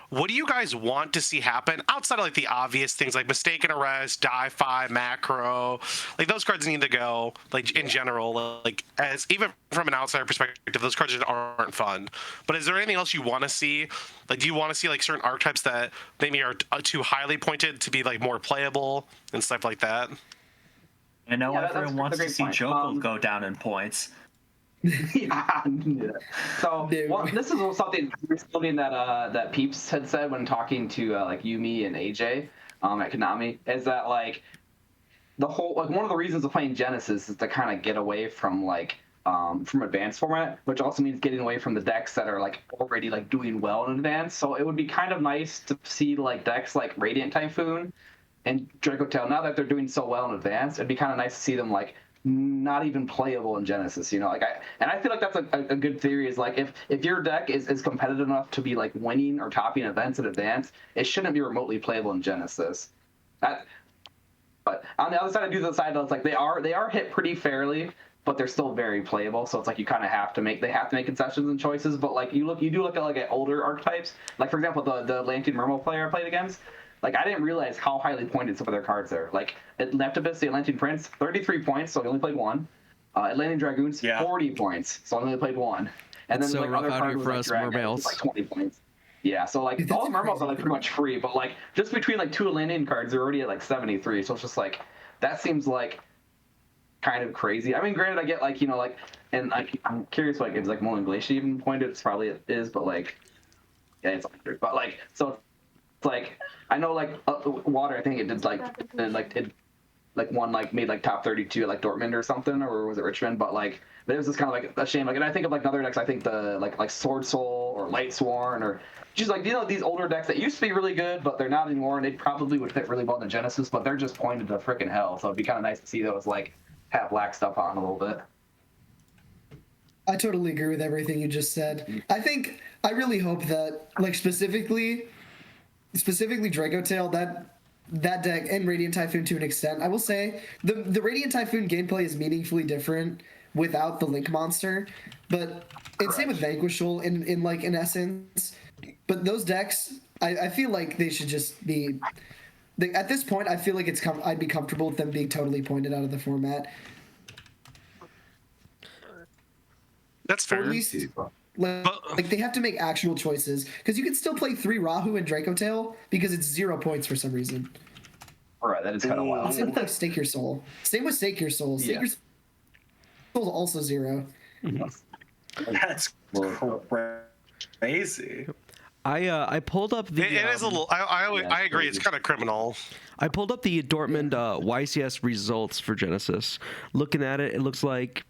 [SPEAKER 2] What do you guys want to see happen outside of the obvious things like Mistaken Arrest, Die-Fi, Macro? Those cards need to go in general. As even from an outsider perspective, those cards just aren't fun. But is there anything else you want to see? Do you want to see certain archetypes that maybe are too highly pointed to be more playable and stuff like that?
[SPEAKER 4] I know everyone wants to see Joko go down in points.
[SPEAKER 5] Yeah. So this is something that Peeps had said when talking to Yumi and AJ at Konami, is that the whole one of the reasons of playing Genesis is to kind of get away from advanced format, which also means getting away from the decks that are already doing well in advance. So it would be kind of nice to see decks like Radiant Typhoon and Draco Tail, now that they're doing so well in advance, it'd be kind of nice to see them not even playable in Genesis, and I feel like that's a good theory, is if your deck is competitive enough to be winning or topping events in advance, it shouldn't be remotely playable in Genesis. But on the other side, I do the side that's they are hit pretty fairly, but they're still very playable. So it's you kind of have to make concessions and choices. But you do look at older archetypes, for example the Atlantean Mermo player I played against. I didn't realize how highly pointed some of their cards are. Leptibus, the Atlantean Prince, 33 points, so I only played 1. Atlantean Dragoons, 40 points, so I only played 1. And then
[SPEAKER 3] so rough
[SPEAKER 5] other
[SPEAKER 3] out
[SPEAKER 5] cards
[SPEAKER 3] here for us,
[SPEAKER 5] Dragons, 20 points. Yeah, so all the Mermos are pretty much free, but just between 2 Atlantean cards, they're already at 73. So it's just that seems kind of crazy. I mean, granted, I get and I'm curious is Molan Glacier even pointed? It's probably it is, but yeah, it's but so it's I know Water, I think it did one made top 32 at Dortmund or something, or was it Richmond? But but it was just kind of a shame. And I think of other decks. I think the like Sword Soul or Light Sworn or just these older decks that used to be really good, but they're not anymore, and they probably would fit really well in the Genesis, but they're just pointed to freaking hell. So it'd be kind of nice to see those have black stuff on a little bit.
[SPEAKER 1] I totally agree with everything you just said. I really hope that specifically Draco Tail, that deck, and Radiant Typhoon to an extent. I will say the Radiant Typhoon gameplay is meaningfully different without the Link monster, but it's same with Vanquishal in essence. But those decks, I feel like they should just be. At this point, I feel like I'd be comfortable with them being totally pointed out of the format.
[SPEAKER 2] That's fair.
[SPEAKER 1] Or at least Like they have to make actual choices because you can still play 3 Rahu and Draco Tail because it's 0 points for some reason.
[SPEAKER 5] Right, that is kind of wild.
[SPEAKER 1] Same with like Stake Your Soul. Same with Stake Your Soul. Stake Your Soul is also 0.
[SPEAKER 4] That's crazy.
[SPEAKER 3] I pulled up the.
[SPEAKER 2] It is a little. I agree. It's kind of criminal.
[SPEAKER 3] I pulled up the Dortmund YCS results for Genesis. Looking at it, it looks like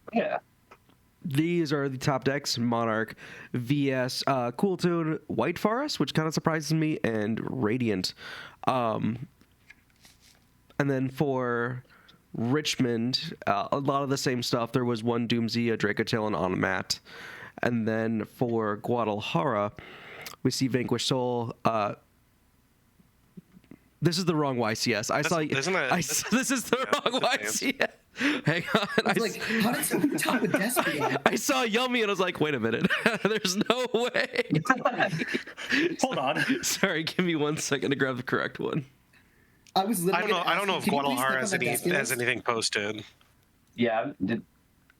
[SPEAKER 3] these are the top decks: Monarch, VS, Cool Tune, White Forest, which kind of surprises me, and Radiant. And then for Richmond, a lot of the same stuff. There was one Doomsy, a Dracotail, and Onomat. And then for Guadalajara, we see Vanquish Soul. This is the wrong YCS. This is the wrong YCS. Hang on.
[SPEAKER 1] I was like, how did someone top with Despia?
[SPEAKER 3] I saw Yummy and I was like, wait a minute. There's no way.
[SPEAKER 4] Hold on.
[SPEAKER 3] Sorry, give me 1 second to grab the correct one.
[SPEAKER 1] I
[SPEAKER 2] don't know if Guadalajara has anything posted.
[SPEAKER 5] Yeah, I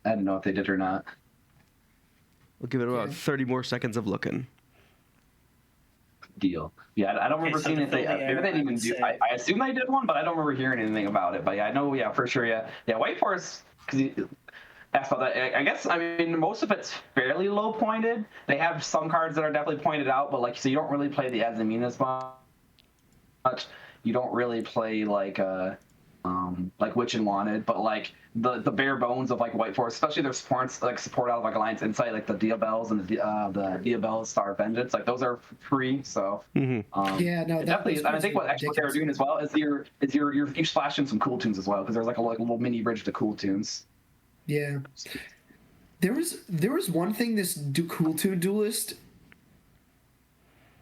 [SPEAKER 5] don't know if they did or not.
[SPEAKER 3] We'll give it about 30 more seconds of looking.
[SPEAKER 5] Deal. Yeah, I don't remember seeing anything. Maybe they didn't even do. I assume they did one, but I don't remember hearing anything about it. But yeah, I know. Yeah, for sure. Yeah. White Forest. Because asked about that. I guess. I mean, most of it's fairly low pointed. They have some cards that are definitely pointed out, but so you don't really play the Azaminas much. You don't really play like Witch and Wanted, but the bare bones of White Forest, especially their support out of Alliance Insight, like the Diabels and the Diabel Star Vengeance, those are free. So definitely. And I think what they're doing as well is you're splashing some cool tunes as well, because there's a little mini bridge to cool tunes.
[SPEAKER 1] Yeah. There was one thing this cool tune duelist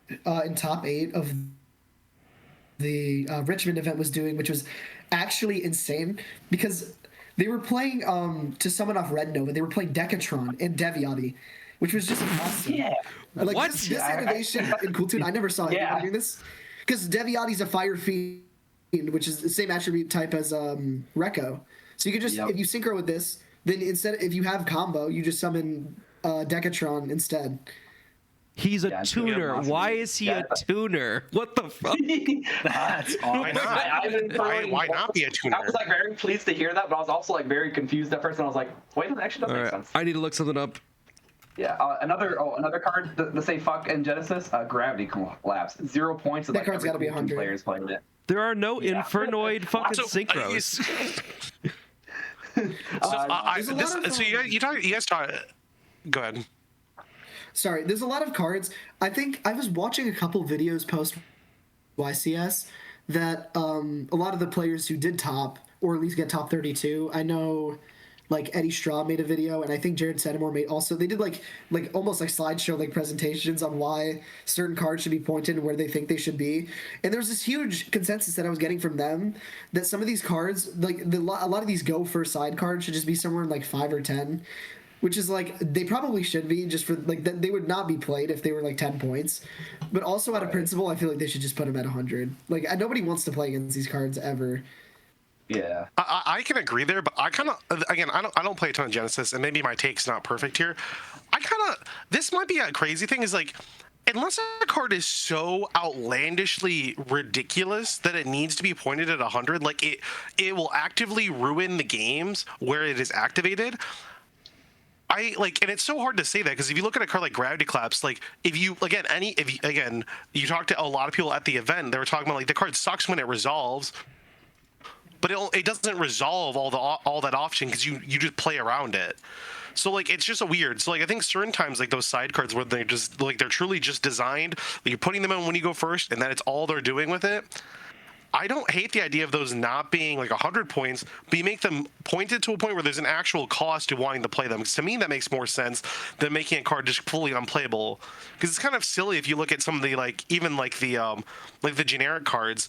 [SPEAKER 1] in top 8 of the Richmond event was doing, which was actually insane, because they were playing to summon off Red Nova. They were playing Decatron and Deviati, which was just awesome.
[SPEAKER 5] Yeah.
[SPEAKER 1] What? This innovation in Cool Tune, I never saw anyone doing this, because Deviati's a Fire Fiend, which is the same attribute type as Rekko. So you could just if you synchro with this, then if you have combo, you just summon Decatron instead.
[SPEAKER 3] He's a tuner. Why is he a tuner? What the fuck?
[SPEAKER 5] That's awesome.
[SPEAKER 2] Why not be a tuner?
[SPEAKER 5] I was very pleased to hear that, but I was also very confused at first, and I was like, wait, that actually doesn't make sense.
[SPEAKER 3] I need to look something up.
[SPEAKER 5] Yeah, another card to say fuck in Genesis, Gravity Collapse. 0 points.
[SPEAKER 1] That card's got to be 100.
[SPEAKER 5] Players playing it.
[SPEAKER 3] There are no Infernoid fucking synchros.
[SPEAKER 2] You guys talk. Go ahead.
[SPEAKER 1] Sorry, there's a lot of cards. I think I was watching a couple videos post YCS that a lot of the players who did top, or at least get top 32, I know Eddie Straw made a video, and I think Jared Sedimore made also. They did almost slideshow presentations on why certain cards should be pointed and where they think they should be. And there's this huge consensus that I was getting from them that some of these cards, a lot of these go first side cards should just be somewhere in 5 or 10. Which is they probably should be, just for they would not be played if they were 10 points, but also out of principle, I feel they should just put them at 100. Nobody wants to play against these cards ever.
[SPEAKER 5] Yeah,
[SPEAKER 2] I can agree there, but I kind of I don't play a ton of Genesis, and maybe my take's not perfect here. This might be a crazy thing is unless a card is so outlandishly ridiculous that it needs to be pointed at 100, it will actively ruin the games where it is activated. And it's so hard to say that, because if you look at a card like Gravity Collapse, if you talk to a lot of people at the event, they were talking about the card sucks when it resolves, but it doesn't resolve all that often, because you just play around it. So it's just a weird. So I think certain times those side cards where they're just they're truly just designed, you're putting them in when you go first, and that's all they're doing with it. I don't hate the idea of those not being 100 points, but you make them pointed to a point where there's an actual cost to wanting to play them. Because to me, that makes more sense than making a card just fully unplayable. Because it's kind of silly if you look at some of the the generic cards,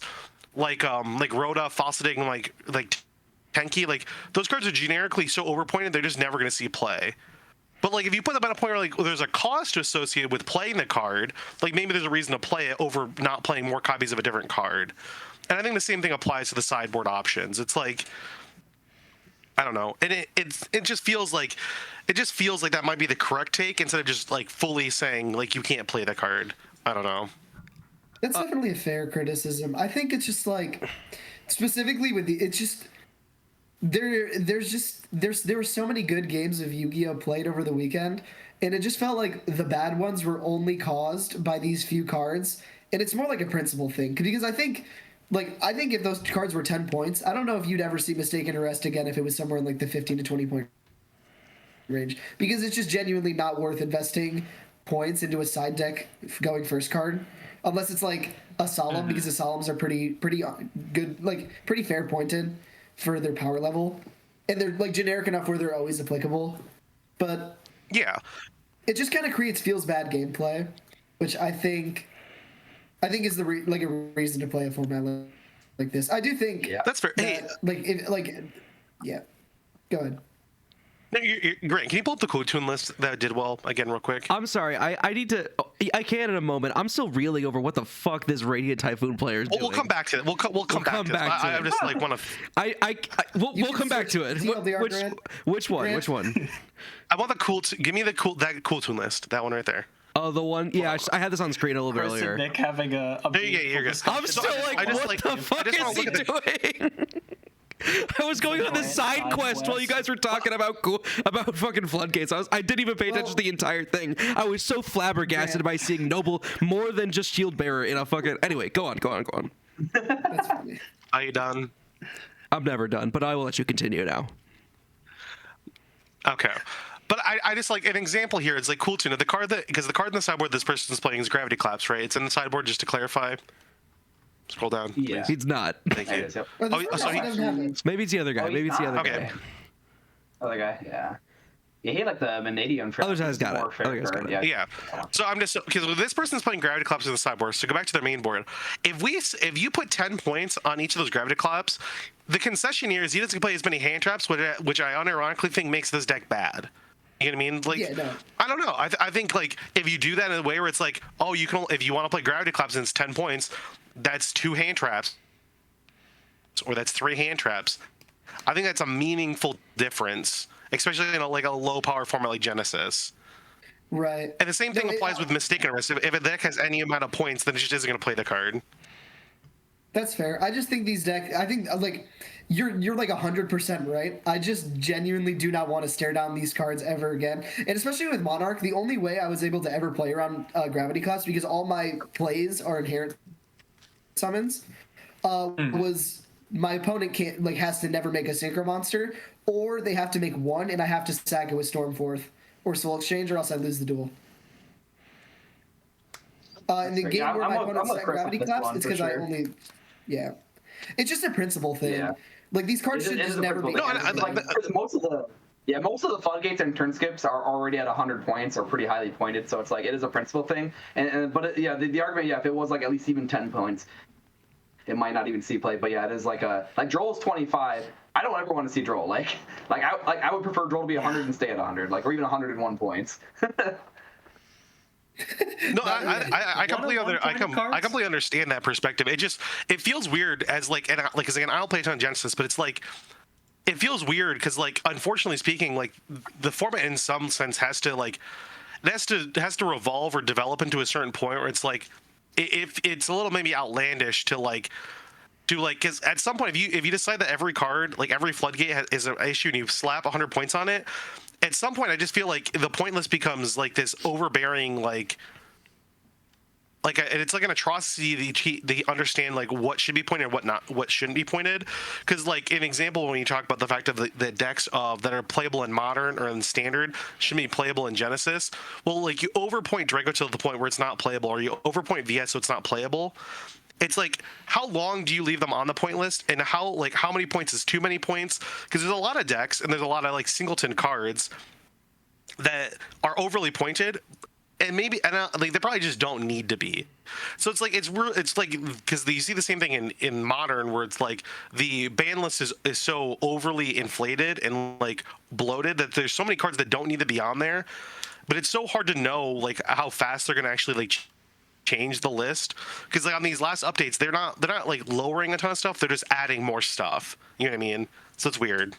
[SPEAKER 2] like Rhoda, Fawcetting, like Tenki. Those cards are generically so overpointed they're just never going to see play. But if you put them at a point where there's a cost associated with playing the card, maybe there's a reason to play it over not playing more copies of a different card. And I think the same thing applies to the sideboard options. It's I don't know, and it just feels like that might be the correct take instead of just like fully saying like you can't play the card. I don't know.
[SPEAKER 1] That's definitely a fair criticism. I think it's just like specifically with it's just there were so many good games of Yu-Gi-Oh played over the weekend, and it just felt like the bad ones were only caused by these few cards, and it's more like a principle thing because I think if those cards were 10 points, I don't know if you'd ever see Mistaken Arrest again if it was somewhere in like the 15 to 20 point range, because it's just genuinely not worth investing points into a side deck going first card unless it's like a solemn, because the solemns are pretty good, like pretty fair pointed for their power level, and they're like generic enough where they're always applicable. But
[SPEAKER 2] yeah,
[SPEAKER 1] it just kind of feels bad gameplay, which I think is a reason to play a format like this. I do think
[SPEAKER 2] that's fair.
[SPEAKER 1] Yeah, go ahead.
[SPEAKER 2] No, Grant, can you pull up the Quotune list that did well again real quick?
[SPEAKER 3] I'm sorry. I need to. I can in a moment. I'm still reeling over what the fuck this Radiant Typhoon player is doing.
[SPEAKER 2] We'll come back to it. We'll come back to it. I just like want to.
[SPEAKER 3] We'll come back to it. Which one?
[SPEAKER 1] Grant?
[SPEAKER 3] Which one?
[SPEAKER 2] I want the give me that Quotune list. That one right there.
[SPEAKER 3] Oh, the one. Yeah, I had this on screen a little bit
[SPEAKER 4] Chris
[SPEAKER 3] earlier.
[SPEAKER 4] and Nick having a
[SPEAKER 2] you're good.
[SPEAKER 3] I'm still what the fuck is he doing? I was going on this side quest while you guys were talking about fucking floodgates. I didn't even pay attention to the entire thing. I was so flabbergasted by seeing Noble more than just Shield Bearer in a fucking. Anyway, go on.
[SPEAKER 1] That's funny.
[SPEAKER 2] Are you done?
[SPEAKER 3] I'm never done, but I will let you continue now.
[SPEAKER 2] Okay. But I just like an example here. It's like cool too. Because the card in the sideboard this person's playing is Gravity Collapse, right? It's in the sideboard just to clarify. Scroll down.
[SPEAKER 5] Yeah.
[SPEAKER 3] He's not.
[SPEAKER 2] Thank you.
[SPEAKER 1] So
[SPEAKER 3] Maybe it's the other guy.
[SPEAKER 5] Oh,
[SPEAKER 3] Maybe it's the other
[SPEAKER 2] okay.
[SPEAKER 3] guy.
[SPEAKER 5] Other guy, yeah. Yeah, he like the Vanadium.
[SPEAKER 3] Other guy's got it. Other guy's got it.
[SPEAKER 2] Yeah. So I'm just because this person's playing Gravity Collapse in the sideboard. So go back to their main board. If you put 10 points on each of those Gravity Collapse, the concession here is he doesn't play as many hand traps, which I unironically think makes this deck bad. You know what I mean? Like,
[SPEAKER 1] yeah, no.
[SPEAKER 2] I don't know. I think like if you do that in a way where it's like, oh, you can if you want to play Gravity Collapse and it's 10 points, that's 2 hand traps, or that's 3 hand traps. I think that's a meaningful difference, especially in a low power format like Genesys.
[SPEAKER 1] Right.
[SPEAKER 2] And the same thing applies with Mistaken Arrest. If a deck has any amount of points, then it just isn't going to play the card.
[SPEAKER 1] That's fair. I just think these decks. I think like you're like 100% right. I just genuinely do not want to stare down these cards ever again. And especially with Monarch, the only way I was able to ever play around Gravity Collapse, because all my plays are inherent summons, was my opponent has to never make a synchro monster, or they have to make one, and I have to sack it with Stormforth or Soul Exchange, or else I lose the duel. In the game where my opponent sacked Gravity Collapse, it's because I only. Yeah. It's just a principle thing.
[SPEAKER 5] Yeah.
[SPEAKER 1] Like, these cards should just never be.
[SPEAKER 2] No,
[SPEAKER 5] most of the floodgates and turn skips are already at 100 points or pretty highly pointed, so it's like it is a principle thing. The argument, if it was like at least even 10 points, it might not even see play. But yeah, it is like Droll's 25. I don't ever want to see Droll. I would prefer Droll to be 100 and stay at 100, or even 101 poin't.
[SPEAKER 2] No, I completely understand that perspective. It feels weird as again, I don't play a ton of Genesis, but it's like it feels weird because unfortunately speaking, the format in some sense has to revolve or develop into a certain point where it's if it's a little maybe outlandish to because at some point if you decide that every card, every floodgate is an issue and you slap 100 points on it, at some point I just feel like the pointless becomes this overbearing it's like an atrocity to understand what should be pointed and what shouldn't be pointed. Because an example, when you talk about the fact of the decks that are playable in Modern or in Standard should be playable in Genesis, well, you overpoint Draco to the point where it's not playable, or you overpoint VS so it's not playable. It's how long do you leave them on the point list, and how many points is too many points? Because there's a lot of decks and there's a lot of singleton cards that are overly pointed, and they probably just don't need to be. So it's because you see the same thing in Modern, where it's the ban list is so overly inflated and bloated that there's so many cards that don't need to be on there, but it's so hard to know how fast they're gonna actually change the list, because on these last updates they're not lowering a ton of stuff, they're just adding more stuff, you know what I mean? So it's weird.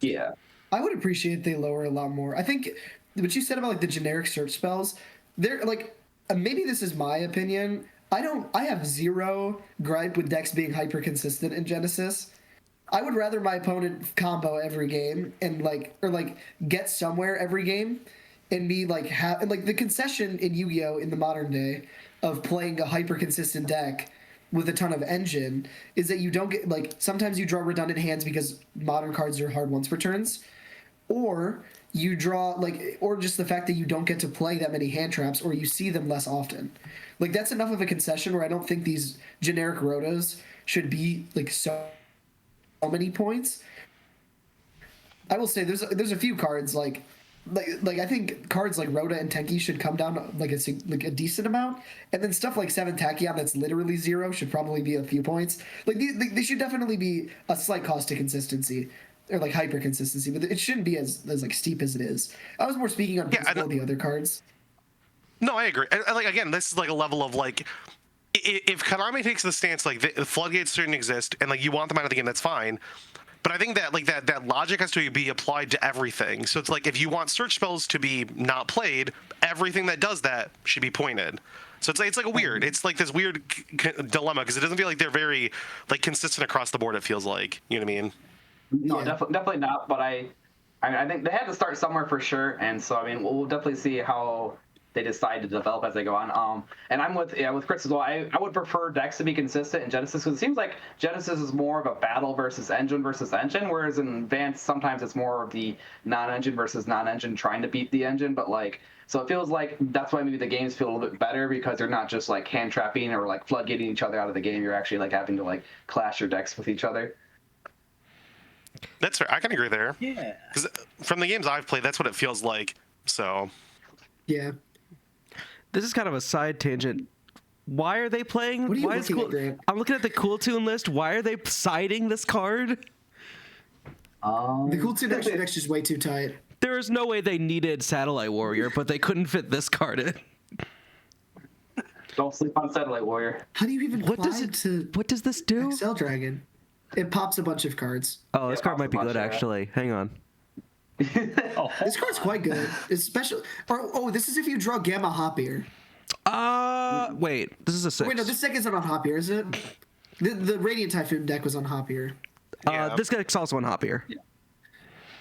[SPEAKER 5] Yeah.
[SPEAKER 1] I would appreciate they lower a lot more. I think what you said about like the generic search spells, they're like maybe this is my opinion. I have zero gripe with decks being hyper consistent in Genesis. I would rather my opponent combo every game and get somewhere every game and be like and like the concession in Yu-Gi-Oh in the modern day of playing a hyper consistent deck with a ton of engine is that you don't get like sometimes you draw redundant hands because modern cards are hard once per turns, or you draw or just the fact that you don't get to play that many hand traps or you see them less often. Like that's enough of a concession where I don't think these generic rotas should be like so many points. I will say there's a few cards like I think cards like Rhoda and Tenki should come down like a decent amount, and then stuff like Seven Tachyon that's literally 0 should probably be a few points. Like they should definitely be a slight cost to consistency or like hyper consistency, but it shouldn't be as like steep as it is. I was more speaking on the other cards.
[SPEAKER 2] No, I agree. And, like again, this is like a level of like if Konami takes the stance like the floodgates shouldn't exist and like you want them out of the game, that's fine. But I think that like that logic has to be applied to everything. So it's like if you want search spells to be not played, everything that does that should be pointed. So it's like a weird. It's like this weird dilemma because it doesn't feel like they're very like consistent across the board. It feels like, you know what I mean?
[SPEAKER 5] No, definitely not. But I think they had to start somewhere for sure. And so I mean, we'll definitely see how they decide to develop as they go on. And I'm with Chris as well. I would prefer decks to be consistent in Genesis because it seems like Genesis is more of a battle versus engine, whereas in Advanced sometimes it's more of the non-engine versus non-engine trying to beat the engine. But like, so it feels like that's why maybe the games feel a little bit better because they're not just like hand trapping or like floodgating each other out of the game. You're actually like having to like clash your decks with each other.
[SPEAKER 2] That's fair. I can agree there.
[SPEAKER 4] Yeah.
[SPEAKER 2] Because from the games I've played, that's what it feels like. So.
[SPEAKER 1] Yeah.
[SPEAKER 3] This is kind of a side tangent. Why are they playing?
[SPEAKER 1] What are you looking at, Grant?
[SPEAKER 3] I'm looking at the Cool Tune list. Why are they siding this card?
[SPEAKER 1] The Cool Tune deck's just way too tight.
[SPEAKER 3] There is no way they needed Satellite Warrior, but they couldn't fit this card in.
[SPEAKER 5] Don't sleep on Satellite Warrior.
[SPEAKER 1] How do you even
[SPEAKER 3] What does this do?
[SPEAKER 1] Excel Dragon? It pops a bunch of cards.
[SPEAKER 3] Oh, this card might be good actually. Hang on.
[SPEAKER 1] This card's quite good. Especially this is if you draw Gamma Hopier.
[SPEAKER 3] Wait, this is a 6.
[SPEAKER 1] Wait, no, this deck isn't on Hopier, is it? The Radiant Typhoon deck was on Hopier.
[SPEAKER 3] This deck's also on Hopier.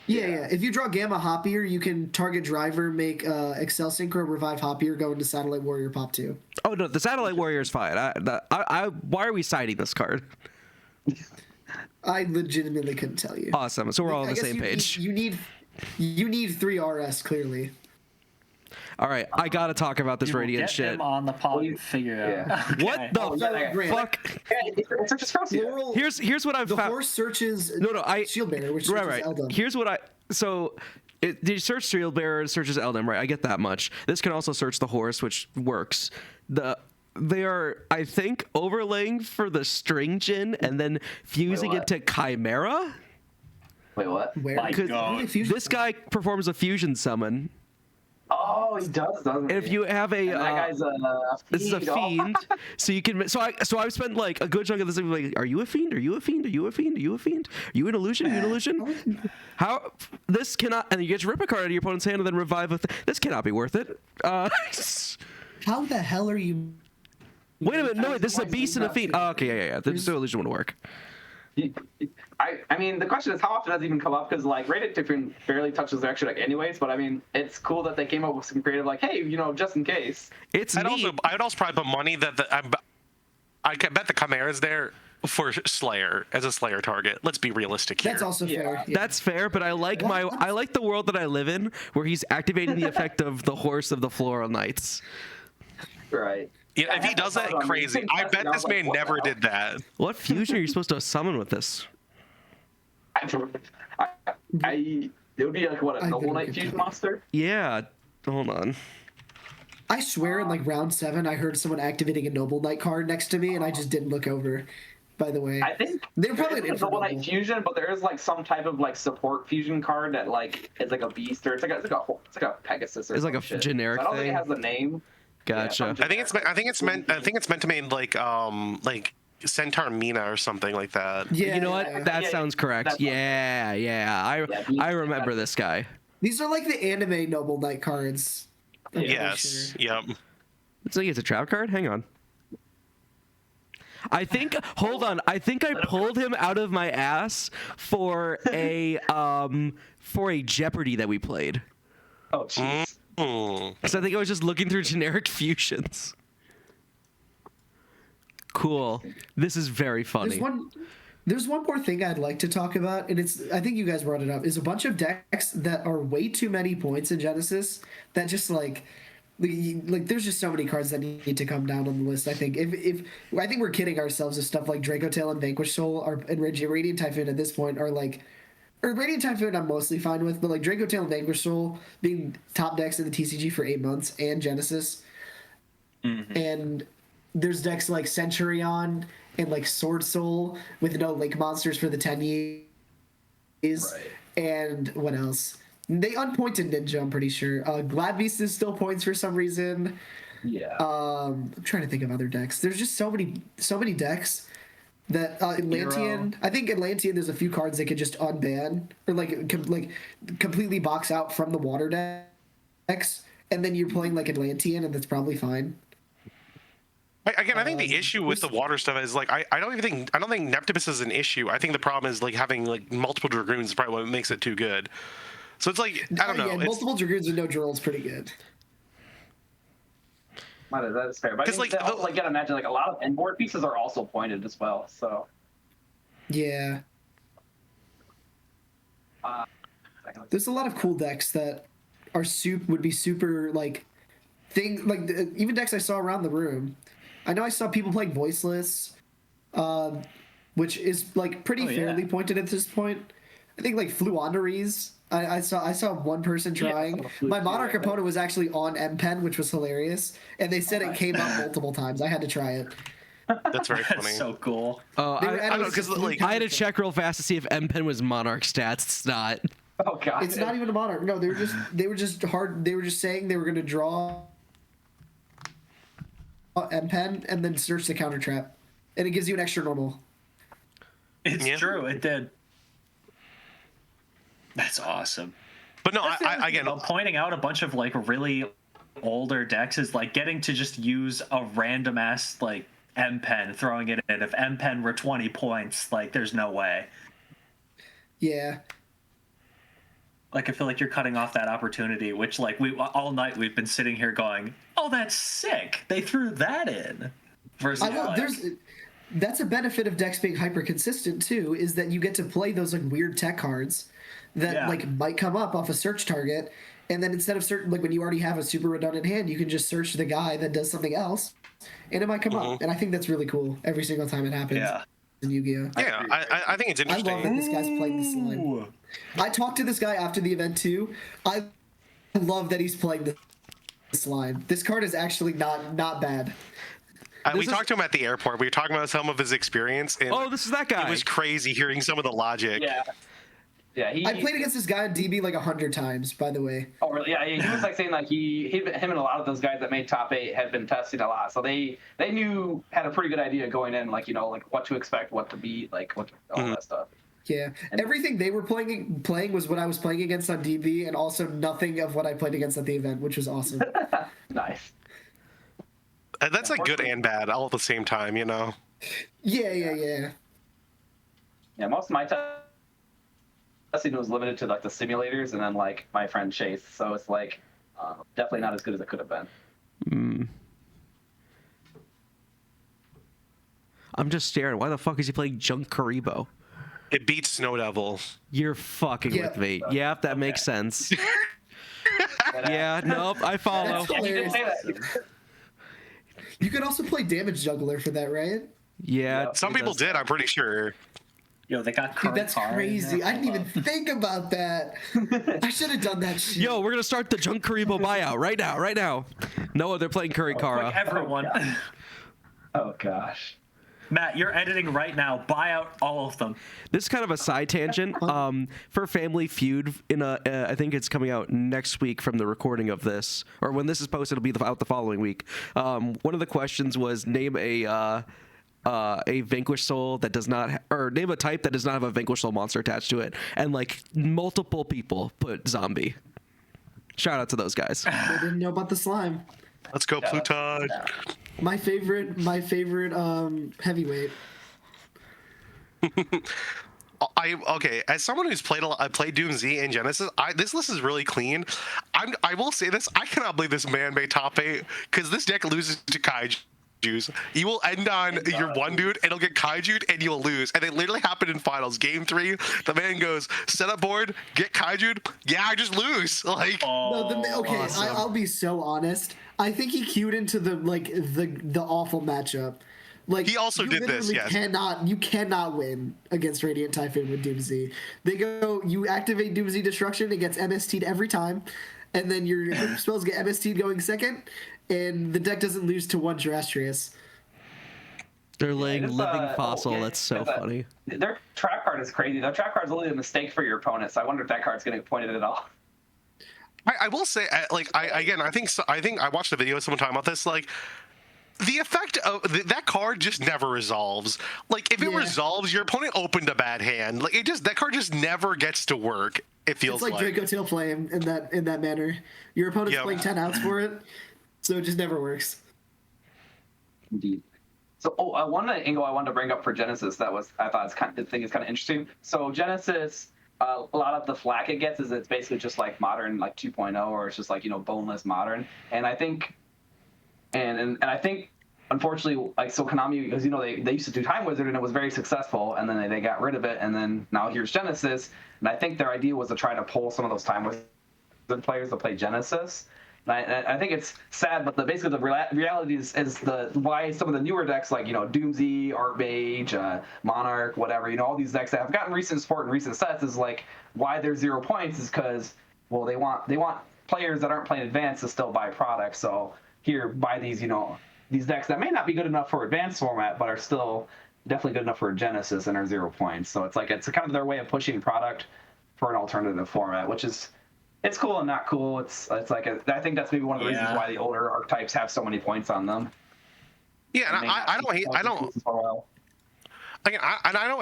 [SPEAKER 1] Yeah. If you draw Gamma Hopier, you can target driver, make Excel Synchro, revive Hopier, go into Satellite Warrior, pop 2.
[SPEAKER 3] Oh no, the Satellite Warrior is fine. Why are we siding this card?
[SPEAKER 1] I legitimately couldn't tell you.
[SPEAKER 3] Awesome. So we're all on the same page.
[SPEAKER 1] You need 3 RS clearly.
[SPEAKER 3] All right, I gotta talk about this Radiant shit.
[SPEAKER 4] Him on the pod figure out.
[SPEAKER 3] What the fuck?
[SPEAKER 5] It searches across you.
[SPEAKER 3] Here's what I've found.
[SPEAKER 1] The horse searches Shield Bearer, which
[SPEAKER 3] right.
[SPEAKER 1] searches Eldum.
[SPEAKER 3] Here's what the search Shield Bearer, it searches Eldum, right? I get that much. This can also search the horse, which works. They are, I think, overlaying for the String Gin and then fusing it to Chimera.
[SPEAKER 5] Wait, what?
[SPEAKER 1] Where?
[SPEAKER 4] My God.
[SPEAKER 3] This guy performs a fusion summon.
[SPEAKER 5] Oh, he does, doesn't he?
[SPEAKER 3] If you have a,
[SPEAKER 5] that guy's a
[SPEAKER 3] this is a fiend, so you can. So I've spent like a good chunk of this like, are you a fiend? Are you a fiend? Are you a fiend? Are you a fiend? Are you an illusion? Are you an illusion? How this cannot, and you get to rip a card out of your opponent's hand and then revive this cannot be worth it.
[SPEAKER 1] How the hell are you?
[SPEAKER 3] Wait a minute, no, wait, this is a beast and a fiend. Oh, okay, yeah. The illusion would work.
[SPEAKER 5] I mean, the question is how often does it even come up? Because like Radiant Typhoon barely touches their extra deck anyways. But I mean, it's cool that they came up with some creative, like, hey, just in case.
[SPEAKER 3] It's
[SPEAKER 2] I'd also probably put money that I bet the Chimera's there for Slayer as a Slayer target. Let's be realistic here.
[SPEAKER 1] That's also fair. Yeah.
[SPEAKER 3] That's fair, but I like the world that I live in where he's activating the effect of the Horse of the Floral Knights.
[SPEAKER 5] Right.
[SPEAKER 2] Yeah, if he does that, crazy. I bet this man never did that.
[SPEAKER 3] What fusion are you supposed to summon with this?
[SPEAKER 5] It would be like what, a Noble Knight fusion monster?
[SPEAKER 3] Yeah. Hold on.
[SPEAKER 1] I swear in like round 7 I heard someone activating a Noble Knight card next to me and I just didn't look over. By the way,
[SPEAKER 5] I think
[SPEAKER 1] they're probably
[SPEAKER 5] a Noble Knight fusion, but there is like some type of like support fusion card that like is like a beast or it's like a Pegasus or
[SPEAKER 3] it's like a
[SPEAKER 5] shit.
[SPEAKER 3] generic thing.
[SPEAKER 5] I don't think it has a name.
[SPEAKER 3] Gotcha.
[SPEAKER 5] Yeah,
[SPEAKER 2] I think it's meant to mean like Centaur Mina or something like that.
[SPEAKER 1] Yeah,
[SPEAKER 3] You know what?
[SPEAKER 1] yeah.
[SPEAKER 3] That sounds correct.
[SPEAKER 5] That's
[SPEAKER 3] Yeah. I remember this guy.
[SPEAKER 1] These are like the anime Noble Knight cards. I'm pretty
[SPEAKER 2] Yes.
[SPEAKER 1] sure.
[SPEAKER 2] Yep.
[SPEAKER 3] It's like it's a trap card. Hang on. I think. Hold on. I think I pulled him out of my ass for a Jeopardy that we played.
[SPEAKER 5] Oh, jeez.
[SPEAKER 3] Because I think I was just looking through generic fusions. Cool. This is very funny.
[SPEAKER 1] There's one more thing I'd like to talk about, and I think you guys brought it up, is a bunch of decks that are way too many points in Genesis that just like there's just so many cards that need to come down on the list. I think if I think we're kidding ourselves with stuff like Draco Tail and Vanquish Soul and Radiant Typhoon at this point are like, or Radiant Typhoon I'm mostly fine with, but like Draco Tail and Vanquish Soul being top decks in the TCG for 8 months and Genesis, and there's decks like Centurion and like Sword Soul with no link monsters for the 10 years, and what else? They unpointed Ninja, I'm pretty sure. Glad Beast is still points for some reason.
[SPEAKER 5] Yeah.
[SPEAKER 1] I'm trying to think of other decks. There's just so many decks that Atlantean. I think Atlantean. There's a few cards they could just unban or like completely box out from the water decks, and then you're playing like Atlantean, and that's probably fine.
[SPEAKER 2] Again, I think the issue with the water stuff is like I don't think Neptibus is an issue. I think the problem is like having like multiple Dragoons is probably what makes it too good. So it's like I don't know.
[SPEAKER 1] Yeah, multiple Dragoons with no Drill's pretty good.
[SPEAKER 5] That's fair. But I think also, like, gotta imagine like a lot of inboard pieces are also pointed as well. So
[SPEAKER 1] yeah, there's a lot of cool decks that are would be super like even decks I saw around the room. I know I saw people playing Voiceless, which is like pretty fairly pointed at this point. I think like Fluonderies. I saw one person trying. My Monarch opponent was actually on M-Pen, which was hilarious, and they said it came up multiple times. I had to try it.
[SPEAKER 2] That's very funny.
[SPEAKER 4] That's so cool.
[SPEAKER 3] I don't know because like I had to check real fast to see if M-Pen was Monarch stats. It's not.
[SPEAKER 5] Oh god.
[SPEAKER 1] It's not even a Monarch. No, they were just hard. They were just saying they were going to draw M-Pen and then search the counter trap, and it gives you an extra normal.
[SPEAKER 4] It's true. It did. That's awesome.
[SPEAKER 2] But no, again,
[SPEAKER 4] pointing out a bunch of like really older decks is like getting to just use a random ass like M-Pen, throwing it in. If M-Pen were 20 points, like there's no way.
[SPEAKER 1] Yeah.
[SPEAKER 4] Like I feel like you're cutting off that opportunity, which like all night we've been sitting here going, "Oh, that's sick! They threw that in." Versus
[SPEAKER 1] that's a benefit of decks being hyper consistent too, is that you get to play those like weird tech cards that like might come up off a search target, and then instead of like when you already have a super redundant hand, you can just search the guy that does something else, and it might come up. And I think that's really cool every single time it happens.
[SPEAKER 4] Yeah.
[SPEAKER 1] In Yu-Gi-Oh.
[SPEAKER 2] Yeah, I think it's interesting.
[SPEAKER 1] I love that this guy's playing this line. I talked to this guy after the event too. I love that he's playing this line. This card is actually not bad.
[SPEAKER 2] We talked to him at the airport. We were talking about some of his experience. And
[SPEAKER 3] this is that guy.
[SPEAKER 2] It was crazy hearing some of the logic.
[SPEAKER 5] Yeah. Yeah,
[SPEAKER 1] I played against this guy on DB like 100 times, by the way.
[SPEAKER 5] Oh, really? Yeah, he was like saying like him and a lot of those guys that made top 8 had been testing a lot, so they had a pretty good idea going in, like like what to expect, what to beat, like all that stuff.
[SPEAKER 1] Yeah, everything they were playing was what I was playing against on DB, and also nothing of what I played against at the event, which was awesome.
[SPEAKER 5] Nice.
[SPEAKER 2] That's like good and bad all at the same time, you know.
[SPEAKER 1] Yeah.
[SPEAKER 5] Yeah, most of my testing was limited to like the simulators, and then like my friend Chase. So it's like definitely not as good as it could have been.
[SPEAKER 3] I'm just staring. Why the fuck is he playing Junk Karibo?
[SPEAKER 2] It beats Snow Devil.
[SPEAKER 3] You're fucking with me. Yep, that makes sense. Yeah, nope, I follow.
[SPEAKER 1] That's hilarious. You could also play Damage Juggler for that, right?
[SPEAKER 3] Yeah.
[SPEAKER 2] Some people did, I'm pretty sure.
[SPEAKER 4] Yo, they got
[SPEAKER 1] Dude, that's crazy. I didn't even think about that. I should have done that shit.
[SPEAKER 3] Yo, we're gonna start the Junk Karibo buyout right now. No, they're playing Kurikara.
[SPEAKER 4] Everyone.
[SPEAKER 5] Oh gosh.
[SPEAKER 4] Matt, you're editing right now. Buy out all of them.
[SPEAKER 3] This is kind of a side tangent. For Family Feud, I think it's coming out next week from the recording of this, or when this is posted, it'll be out the following week. One of the questions was name a a Vanquish Soul that does not, or name a type that does not have a Vanquish Soul monster attached to it, and like multiple people put zombie. Shout out to those guys.
[SPEAKER 1] I didn't know about the slime.
[SPEAKER 2] Let's go, Pluton.
[SPEAKER 4] Yeah.
[SPEAKER 1] My favorite heavyweight.
[SPEAKER 2] Okay, as someone who's played Doom Z and Genesis, this list is really clean. I will say this: I cannot believe this man made top 8 because this deck loses to Kaijus. You will end on your one dude, and it'll get Kaiju'd, and you'll lose. And it literally happened in finals. Game 3, the man goes set up board, get Kaiju'd. Yeah, I just lose. Like,
[SPEAKER 1] Okay,
[SPEAKER 3] awesome.
[SPEAKER 1] I'll be so honest. I think he queued into the awful matchup. Like,
[SPEAKER 2] he also did this. Yes.
[SPEAKER 1] You cannot win against Radiant Typhoon with Doom Z. They go, you activate Doom Z Destruction, it gets MST'd every time, and then your spells get MST'd going second, and the deck doesn't lose to one Terrestrius.
[SPEAKER 3] They're laying living fossil. That's so funny.
[SPEAKER 5] Their trap card is crazy. Their trap card's only a mistake for your opponent, so I wonder if that card's going to get pointed at all.
[SPEAKER 2] I will say, I think I watched a video of someone talking about this. Like, the effect of that card just never resolves. Like, if it resolves, your opponent opened a bad hand. Like, that card just never gets to work. It feels
[SPEAKER 1] it's like Draco Tailflame in that manner. Your opponent's playing 10 outs for it, so it just never works.
[SPEAKER 5] Indeed. So, one angle I wanted to bring up for Genesis that I thought is kind of interesting. So Genesis, a lot of the flack it gets is it's basically just like modern, like 2.0, or it's just like, boneless modern. And I think, and I think, unfortunately, like, so Konami, because they used to do Time Wizard and it was very successful, and then they got rid of it, and then now here's Genesis, and I think their idea was to try to pull some of those Time Wizard players to play Genesis. And I think it's sad, but basically the reality is why some of the newer decks like Doomsday, Archmage, Monarch, whatever, all these decks that have gotten recent support in recent sets is like why they're 0 points is because they want players that aren't playing advanced to still buy products. So here, buy these these decks that may not be good enough for advanced format, but are still definitely good enough for Genesis and are 0 points. So it's kind of their way of pushing product for an alternative format, which is. It's cool and not cool. It's like I think that's maybe one of the reasons why the older archetypes have so many points on them.
[SPEAKER 2] Yeah, and I don't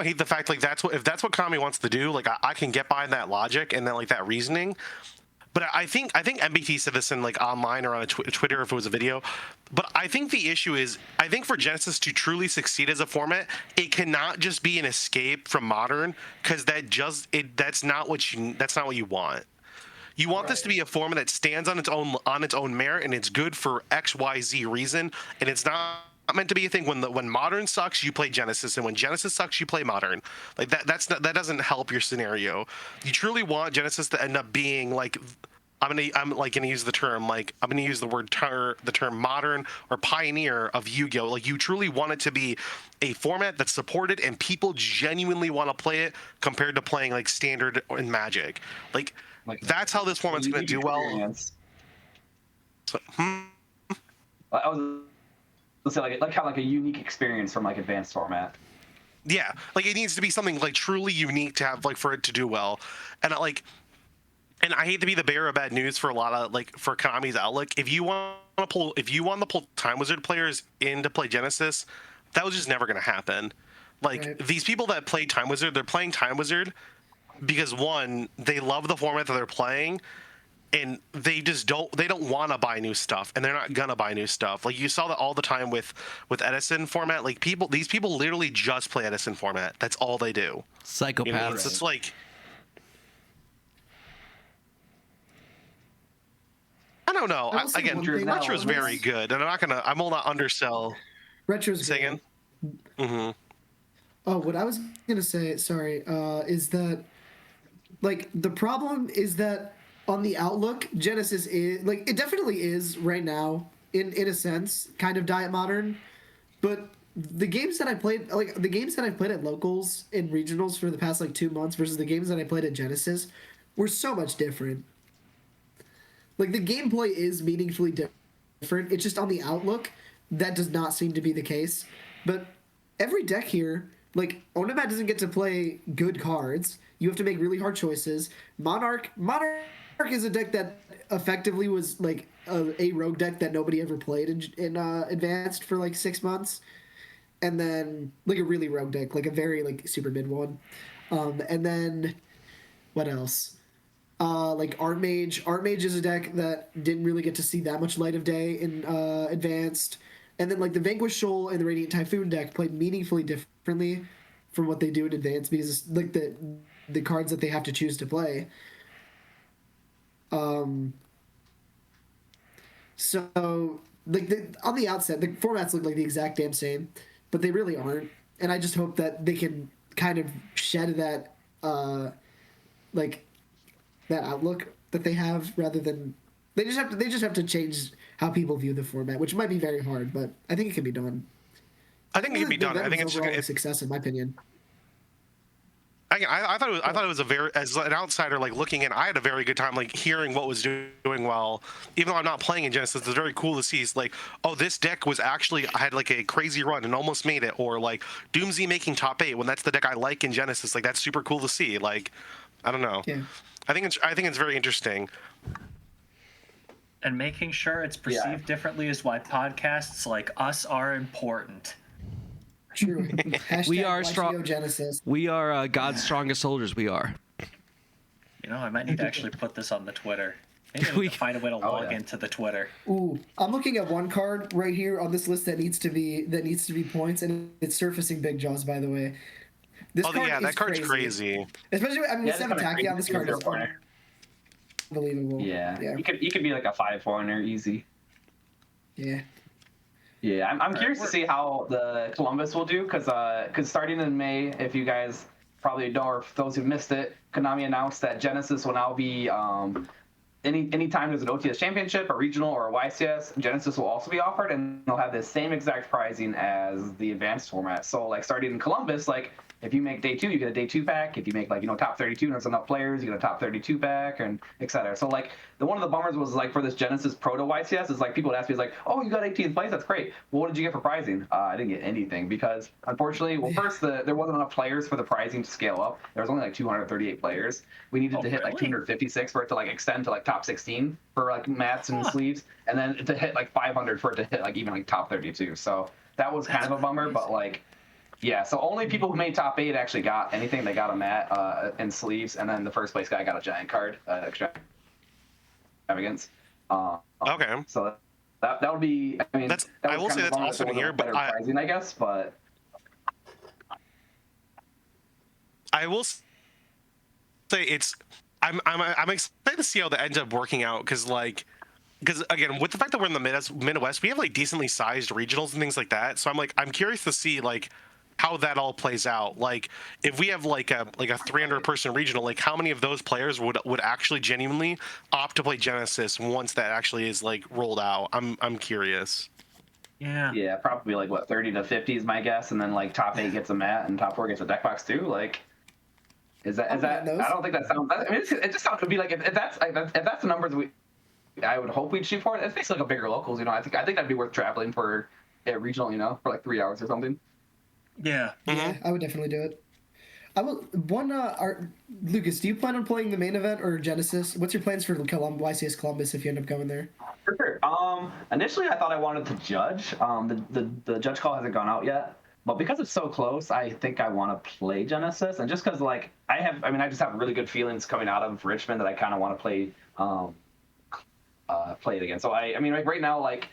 [SPEAKER 2] hate the fact like if that's what Konami wants to do. Like I can get behind that logic and then like that reasoning. But I think MBT said this in like online or on Twitter if it was a video. But I think the issue is I think for Genesis to truly succeed as a format, it cannot just be an escape from modern because that's not what you want. You want this to be a format that stands on its own merit, and it's good for XYZ reason, and it's not meant to be a thing when modern sucks you play Genesis, and when Genesis sucks you play modern. Like that doesn't help your scenario. You truly want Genesis to end up being like I'm gonna use the term the term modern or pioneer of Yu-Gi-Oh. Like you truly want it to be a format that's supported and people genuinely want to play it compared to playing like Standard and Magic. Like that's how this format's going to do well. So,
[SPEAKER 5] I was going to say like kind of like a unique experience from like advanced format.
[SPEAKER 2] Yeah, like it needs to be something like truly unique to have like for it to do well, and I hate to be the bearer of bad news for a lot of like for Konami's outlook. If you want to pull Time Wizard players in to play Genesis, that was just never going to happen. Like these people that play Time Wizard, they're playing Time Wizard because one, they love the format that they're playing, and they don't want to buy new stuff, and they're not gonna buy new stuff. Like you saw that all the time with Edison format. Like these people literally just play Edison format. That's all they do.
[SPEAKER 3] Psychopaths.
[SPEAKER 2] It's like I don't know. Again, Retro's very good, and I will not undersell.
[SPEAKER 1] Retro's
[SPEAKER 2] good. Mm-hmm.
[SPEAKER 1] Oh, what I was gonna say, sorry, is that like the problem is that on the outlook, Genesis is like it definitely is right now in a sense kind of diet modern, but the games that I played at locals and regionals for the past like 2 months versus the games that I played at Genesis were so much different. Like the gameplay is meaningfully different. It's just on the outlook that does not seem to be the case. But every deck here, like Onomat doesn't get to play good cards. You have to make really hard choices. Monarch is a deck that effectively was like a rogue deck that nobody ever played in Advanced for like 6 months. and then like a really rogue deck, like a very like super mid one, and then what else? Like Art Mage. Art Mage is a deck that didn't really get to see that much light of day in Advanced, and then like the Vanquish Soul and the Radiant Typhoon deck played meaningfully differently from what they do in Advanced because it's, like the cards that they have to choose to play. So like on the outset, the formats look like the exact damn same, but they really aren't. And I just hope that they can kind of shed that like that outlook that they have, rather than they just have to change how people view the format, which might be very hard, but I think it can be done.
[SPEAKER 2] I think it can be done. I think it's
[SPEAKER 1] overall a success in my opinion.
[SPEAKER 2] I thought it was a very, as an outsider like looking in, I had a very good time like hearing what was doing well. Even though I'm not playing in Genesis, it's very cool to see. It's like, oh, this deck was actually, I had like a crazy run and almost made it, or like Doomsday making top 8 when that's the deck I like in Genesis. Like that's super cool to see. Like, I don't know.
[SPEAKER 1] Yeah.
[SPEAKER 2] I think it's very interesting.
[SPEAKER 4] And making sure it's perceived differently is why podcasts like us are important.
[SPEAKER 1] True.
[SPEAKER 3] We are strong.
[SPEAKER 1] Genesis.
[SPEAKER 3] We are God's strongest soldiers. We are.
[SPEAKER 4] You know, I might need to actually put this on the Twitter. Maybe we can find a way to log into the Twitter.
[SPEAKER 1] Ooh, I'm looking at one card right here on this list that needs to be points, and it's Surfacing Big Jaws, by the way. This card is
[SPEAKER 2] that card's crazy.
[SPEAKER 1] Especially, I mean, with 7 Tachyon on this card is unbelievable.
[SPEAKER 5] Yeah. You could be like a 5-4-er easy.
[SPEAKER 1] Yeah.
[SPEAKER 5] Yeah, I'm curious to see how the Columbus will do, because starting in May, if you guys probably know, or those who missed it, Konami announced that Genesis will now be anytime there's an OTS championship, a regional, or a YCS, Genesis will also be offered, and they'll have the same exact pricing as the advanced format. So like starting in Columbus, like if you make day 2, you get a day 2 pack. If you make top 32 and there's enough players, you get a top 32 pack, and etc. So like one of the bummers was like for this Genesis Proto YCS is like people would ask me, like, oh, you got 18th place, that's great. Well, what did you get for pricing? I didn't get anything because unfortunately, well, first there wasn't enough players for the pricing to scale up. There was only like 238 players. We needed to hit like 256 for it to like extend to like top 16 for like mats and sleeves, and then to hit like 500 for it to hit like even like top 32. So that was kind of a bummer, but like. Yeah, so only people who made top 8 actually got anything. They got a mat and sleeves, and then the first place guy got a giant card, extravagance.
[SPEAKER 2] Okay.
[SPEAKER 5] So that would be. I mean,
[SPEAKER 2] I will say that's awesome here, but
[SPEAKER 5] pricing, I guess, but
[SPEAKER 2] I will say I'm excited to see how that ends up working out, because again, with the fact that we're in the Midwest, we have like decently sized regionals and things like that. So I'm curious to see like how that all plays out. Like if we have like a 300 person regional, like how many of those players would actually genuinely opt to play Genesis once that actually is like rolled out? I'm curious.
[SPEAKER 5] Yeah, probably like what 30 to 50 is my guess, and then like top 8 gets a mat and top 4 gets a deck box too. Like is that I don't think that sounds. I mean, it just sounds to be like if that's the numbers I would hope we'd shoot for. It's basically like a bigger locals, I think that'd be worth traveling for a regional, for like 3 hours or something.
[SPEAKER 4] Yeah.
[SPEAKER 1] Yeah, I would definitely do it. I will. Lucas, do you plan on playing the main event or Genesis? What's your plans for YCS Columbus if you end up going there?
[SPEAKER 5] For sure. Initially, I thought I wanted to judge. The judge call hasn't gone out yet, but because it's so close, I think I want to play Genesis, and just because like I just have really good feelings coming out of Richmond that I kind of want to play it again. So I mean, like right now, like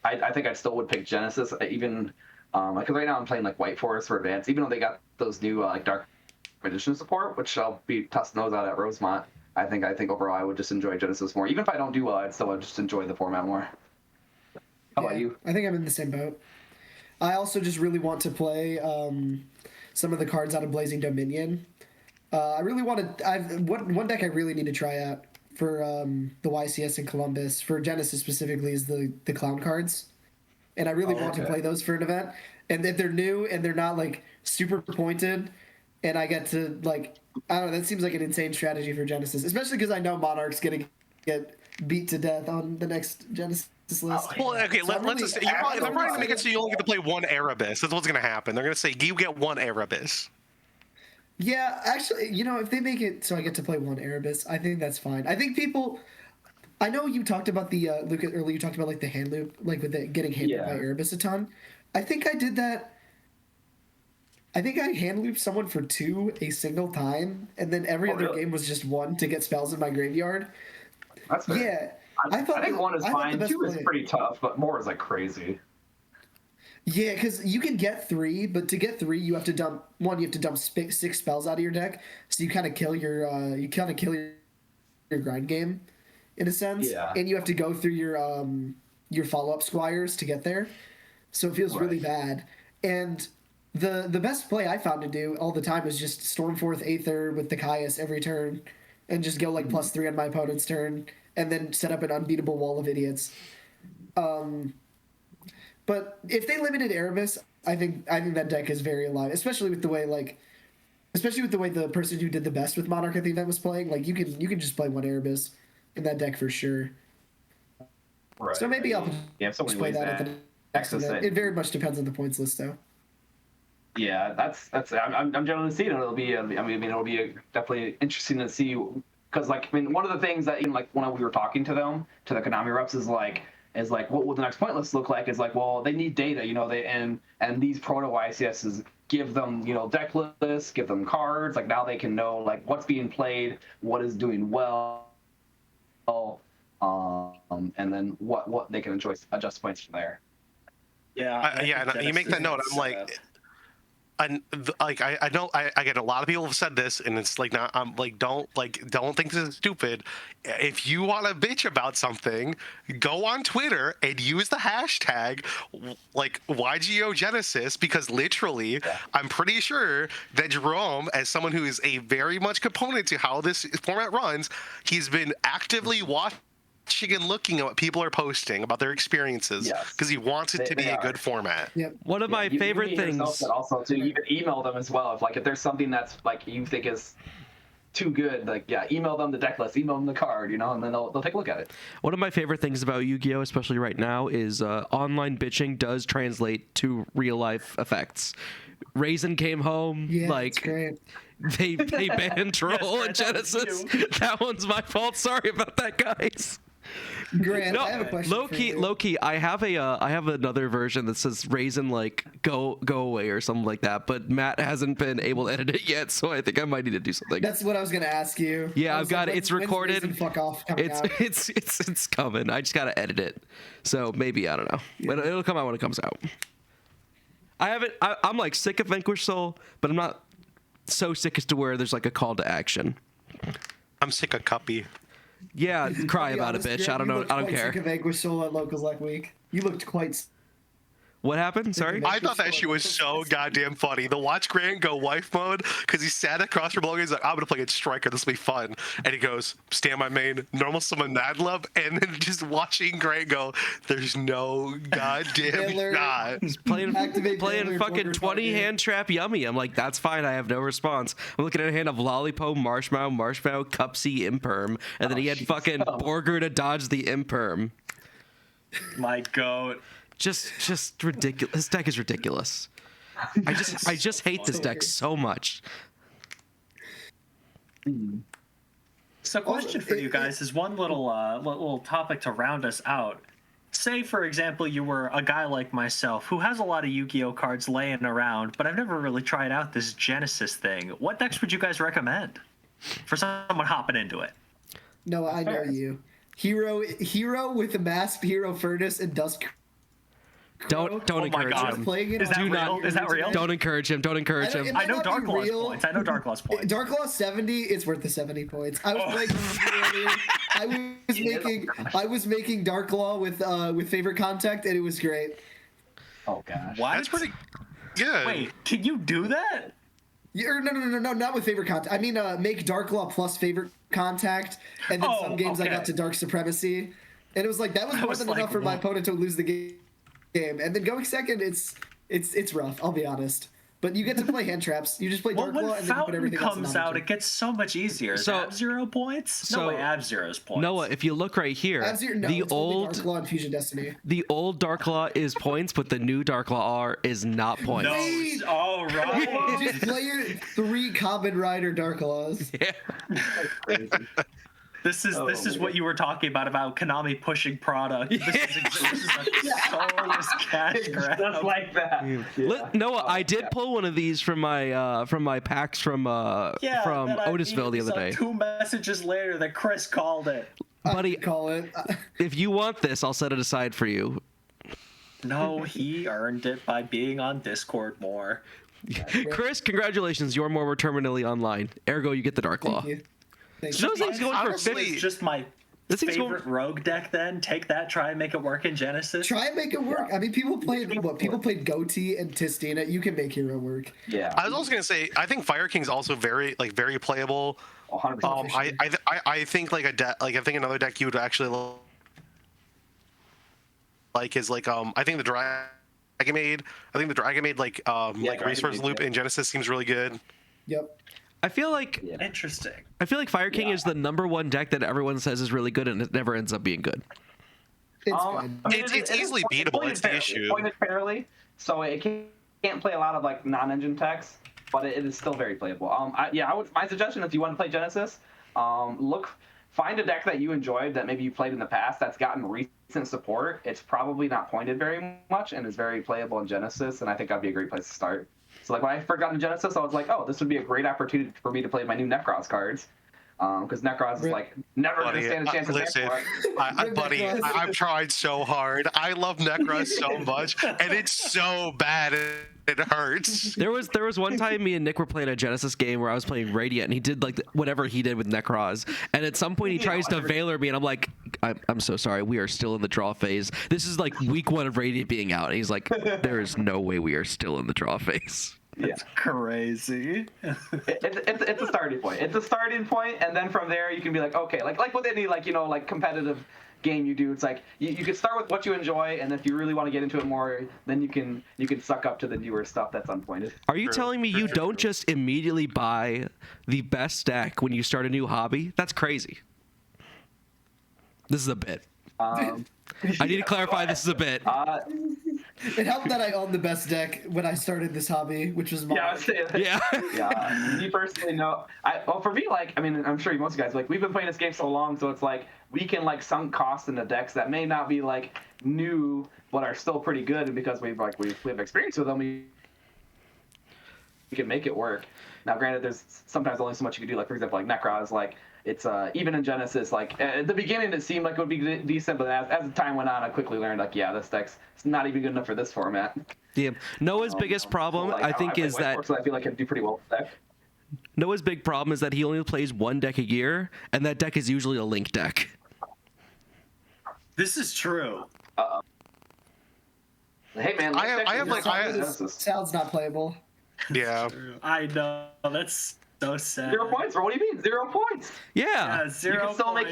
[SPEAKER 5] I think I still would pick Genesis even. Because right now I'm playing like White Forest for Advanced, even though they got those new like Dark Magician support, which I'll be testing those out at Rosemont. I think overall I would just enjoy Genesis more. Even if I don't do well, I'd still just enjoy the format more. How about you?
[SPEAKER 1] I think I'm in the same boat. I also just really want to play some of the cards out of Blazing Dominion. I really want to. One deck I really need to try out for the YCS in Columbus for Genesis specifically is the clown cards. And I really want to play those for an event. And if they're new and they're not like super pointed, and I get to like, I don't know, that seems like an insane strategy for Genesis, especially because I know Monarch's gonna get beat to death on the next Genesis list.
[SPEAKER 2] Well, okay, let's just say they're probably gonna make it so you only get to play one Erebus. That's what's gonna happen. They're gonna say you get one Erebus.
[SPEAKER 1] Yeah, actually, if they make it so I get to play one Erebus, I think that's fine. I think people. I know you talked about the Lucas earlier. You talked about like the hand loop, like with getting hit by Erebus a ton. I think I did that I think I hand looped someone for 2 a single time, and then every other
[SPEAKER 5] really?
[SPEAKER 1] game was just 1 to get spells in my graveyard.
[SPEAKER 5] That's fair.
[SPEAKER 1] Yeah,
[SPEAKER 5] I think 1 is fine. 2 is pretty tough, but more is like crazy.
[SPEAKER 1] Yeah, because you can get 3, but to get 3, you have to dump 6 spells out of your deck, so you kind of kill your grind game, in a sense.
[SPEAKER 5] Yeah.
[SPEAKER 1] And you have to go through your follow-up squires to get there, so it feels really bad. And the best play I found to do all the time is just Stormforth Aether with the Caius every turn, and just go like +3 on my opponent's turn, and then set up an unbeatable wall of idiots. But if they limited Erebus, I think that deck is very alive, especially with the way the person who did the best with Monarch, I think that was playing. Like you can just play 1 Erebus in that deck for sure.
[SPEAKER 5] Right.
[SPEAKER 1] So maybe I'll
[SPEAKER 5] so
[SPEAKER 1] just play that at the next event. It very much depends on the points list, though.
[SPEAKER 5] Yeah, that's. I'm generally seeing it. It'll be. It'll be definitely interesting to see, because one of the things that when we were talking to the Konami reps is what will the next point list look like? Is well, they need data, and these proto ICSs give them deck lists, give them cards. Now they can know what's being played, what is doing well, and then what they can adjust points from there.
[SPEAKER 4] Yeah,
[SPEAKER 2] and you make that note. I'm like. I know I get a lot of people have said this, and it's don't think this is stupid. If you want to bitch about something, go on Twitter and use the hashtag YGO Genesis, because literally I'm pretty sure that Jerome, as someone who is a very much component to how this format runs, he's been actively watching and looking at what people are posting about their experiences, because he wants it to be a good format.
[SPEAKER 1] Yep.
[SPEAKER 3] One of my favorite things.
[SPEAKER 5] Also, to even email them as well. If there's something that's you think is too good, email them the deck list, email them the card, and then they'll take a look at it.
[SPEAKER 3] One of my favorite things about Yu-Gi-Oh, especially right now, is online bitching does translate to real life effects. Raisin came home,
[SPEAKER 1] that's great.
[SPEAKER 3] They banned Troll and Genesis. That one's my fault. Sorry about that, guys.
[SPEAKER 1] Grant, I have a question.
[SPEAKER 3] Low key, I have another version that says Raisin go away or something like that, but Matt hasn't been able to edit it yet, so I think I might need to do something.
[SPEAKER 1] That's what I was gonna ask you.
[SPEAKER 3] Yeah, I've got it. It's recorded.
[SPEAKER 1] Raisin fuck off coming out?
[SPEAKER 3] It's coming. I just gotta edit it. So maybe, I don't know. But it'll come out when it comes out. I'm sick of Vanquish Soul, but I'm not so sick as to where there's a call to action.
[SPEAKER 2] I'm sick of Cuppy.
[SPEAKER 3] Yeah, cry about it, bitch. I don't know. I don't care.
[SPEAKER 1] Sick of Vanquish Soul at Locals week. You looked quite.
[SPEAKER 3] What happened? Sorry?
[SPEAKER 2] I thought that shit was so goddamn funny. The watch Grant go wife mode, because he sat across from Logan. He's like, I'm going to play it Striker. This will be fun. And he goes, stand my main, normal summon Mad Love. And then just watching Grant go, there's no goddamn shot.
[SPEAKER 3] He's playing fucking 20 hand trap Yummy. I'm like, that's fine. I have no response. I'm looking at a hand of Lollipop, Marshmallow, Cupsy, Imperm. And then he had fucking Borger to dodge the Imperm.
[SPEAKER 4] My goat.
[SPEAKER 3] Just ridiculous. This deck is ridiculous. I just hate this deck so much.
[SPEAKER 4] So, question for you guys is one little topic to round us out. Say, for example, you were a guy like myself who has a lot of Yu-Gi-Oh cards laying around, but I've never really tried out this Genesis thing. What decks would you guys recommend for someone hopping into it?
[SPEAKER 1] No, I know you. Hero with the Masked Hero Furnace and Dusk.
[SPEAKER 3] Don't encourage him.
[SPEAKER 4] Is that real?
[SPEAKER 3] Don't encourage him. Don't encourage him.
[SPEAKER 4] I know Dark Law's points.
[SPEAKER 1] Dark Law 70. It's worth the 70 points. I was making Dark Law with favorite contact, and it was great.
[SPEAKER 5] Oh gosh.
[SPEAKER 4] What?
[SPEAKER 2] That's pretty good.
[SPEAKER 4] Wait, can you do that?
[SPEAKER 1] No, not with favorite contact. I mean, make Dark Law plus favorite contact, and then some games I got to Dark Supremacy, and it was that was more than enough for my opponent to lose the game. And then going second, it's rough. I'll be honest. But you get to play hand traps. You just play Dark Law, and then you put everything else in.
[SPEAKER 4] When Fountain comes out, it gets so much easier. So Ab 0 points? No way, Ab 0's points.
[SPEAKER 3] Noah, if you look right here,
[SPEAKER 1] it's old Dark Law and Fusion Destiny.
[SPEAKER 3] The old Dark Law is points, but the new Dark Law R is not points.
[SPEAKER 4] No, all right.
[SPEAKER 1] Just play your 3 Common Rider Dark Laws.
[SPEAKER 3] Yeah.
[SPEAKER 4] This is what you were talking about Konami pushing product. This is a soulless cash grab.
[SPEAKER 5] Just like that. Yeah.
[SPEAKER 3] Noah, I did pull one of these from my packs from Otisville the other day.
[SPEAKER 4] 2 messages later that Chris called it.
[SPEAKER 3] Buddy,
[SPEAKER 1] Call it.
[SPEAKER 3] if you want this, I'll set it aside for you.
[SPEAKER 4] No, he earned it by being on Discord more.
[SPEAKER 3] Chris, congratulations. You're more terminally online. Ergo, you get the Dark Claw.
[SPEAKER 1] Thank you. Thank
[SPEAKER 3] So
[SPEAKER 1] you.
[SPEAKER 3] those things going for
[SPEAKER 2] Honestly,
[SPEAKER 3] 50.
[SPEAKER 4] It's just my
[SPEAKER 3] This thing's
[SPEAKER 4] favorite rogue deck. Then take that, try and make it work in Genesis.
[SPEAKER 1] Try and make it work. I mean, people played Goatee and Tistina. You can make hero work.
[SPEAKER 5] Yeah.
[SPEAKER 2] I was also gonna say I think Fire King's also very playable.
[SPEAKER 5] 100%.
[SPEAKER 2] I think like I think another deck you would actually like is like I think the Dragon Maid. I think the Dragon Maid like
[SPEAKER 5] Dragon
[SPEAKER 2] Resource
[SPEAKER 5] Maid,
[SPEAKER 2] Loop
[SPEAKER 5] yeah.
[SPEAKER 2] in Genesis seems really good.
[SPEAKER 1] Yep.
[SPEAKER 3] I feel like
[SPEAKER 4] Interesting.
[SPEAKER 3] Fire King is the #1 deck that everyone says is really good, and it never ends up being good.
[SPEAKER 1] It's
[SPEAKER 5] I
[SPEAKER 1] good.
[SPEAKER 5] mean,
[SPEAKER 2] It's easily beatable,
[SPEAKER 5] pointed
[SPEAKER 2] it's the
[SPEAKER 5] fairly,
[SPEAKER 2] issue.
[SPEAKER 5] Pointed fairly, so it can't play a lot of like non-engine techs, but it is still very playable. My suggestion if you want to play Genesis, find a deck that you enjoyed that maybe you played in the past that's gotten recent support. It's probably not pointed very much and is very playable in Genesis, and I think that'd be a great place to start. So like when I first got into Genesis, I was like, oh, this would be a great opportunity for me to play my new Necros cards. Because Necros is like never going to stand a chance
[SPEAKER 2] Listen,
[SPEAKER 1] Good
[SPEAKER 2] buddy,
[SPEAKER 1] Necros.
[SPEAKER 2] I've tried so hard. I love Necros so much, and it's so bad it hurts.
[SPEAKER 3] There was one time me and Nick were playing a Genesis game where I was playing Radiant, and he did like whatever he did with Necros, and at some point he tries to Valor me, and I'm like, I'm so sorry, we are still in the draw phase. This is like week 1 of Radiant being out, and he's like, there is no way we are still in the draw phase.
[SPEAKER 5] Yeah.
[SPEAKER 4] Crazy.
[SPEAKER 5] It's a starting point. It's a starting point, and then from there you can be like, okay, like with any like competitive game you do, it's like you can start with what you enjoy, and if you really want to get into it more, then you can suck up to the newer stuff that's unpointed.
[SPEAKER 3] Are you telling me you don't just immediately buy the best deck when you start a new hobby? That's crazy. This is a bit. I need to clarify this is a bit.
[SPEAKER 1] It helped that I owned the best deck when I started this hobby, which was mine.
[SPEAKER 5] Yeah, I would say that.
[SPEAKER 3] Yeah.
[SPEAKER 5] Yeah, me personally, no. For me, I'm sure most guys we've been playing this game so long, so it's like we can like sunk costs into decks that may not be like new, but are still pretty good, and because we have experience with them, we can make it work. Now, granted, there's sometimes only so much you can do. Like for example, like Necros, like it's even in Genesis, like at the beginning it seemed like it would be decent, but as the time went on, I quickly learned like this deck's not even good enough for this format.
[SPEAKER 3] Yeah. Noah's biggest problem, I think, is that
[SPEAKER 5] I feel like I do pretty well with deck.
[SPEAKER 3] Noah's big problem is that he only plays one deck a year, and that deck is usually a Link deck.
[SPEAKER 4] This is true.
[SPEAKER 5] Hey man,
[SPEAKER 1] Sounds not playable.
[SPEAKER 2] Yeah.
[SPEAKER 4] I know. That's so sad.
[SPEAKER 5] 0 points, bro. What do you mean 0 points?
[SPEAKER 3] Yeah.
[SPEAKER 4] Yeah, 0
[SPEAKER 5] You can still
[SPEAKER 4] points.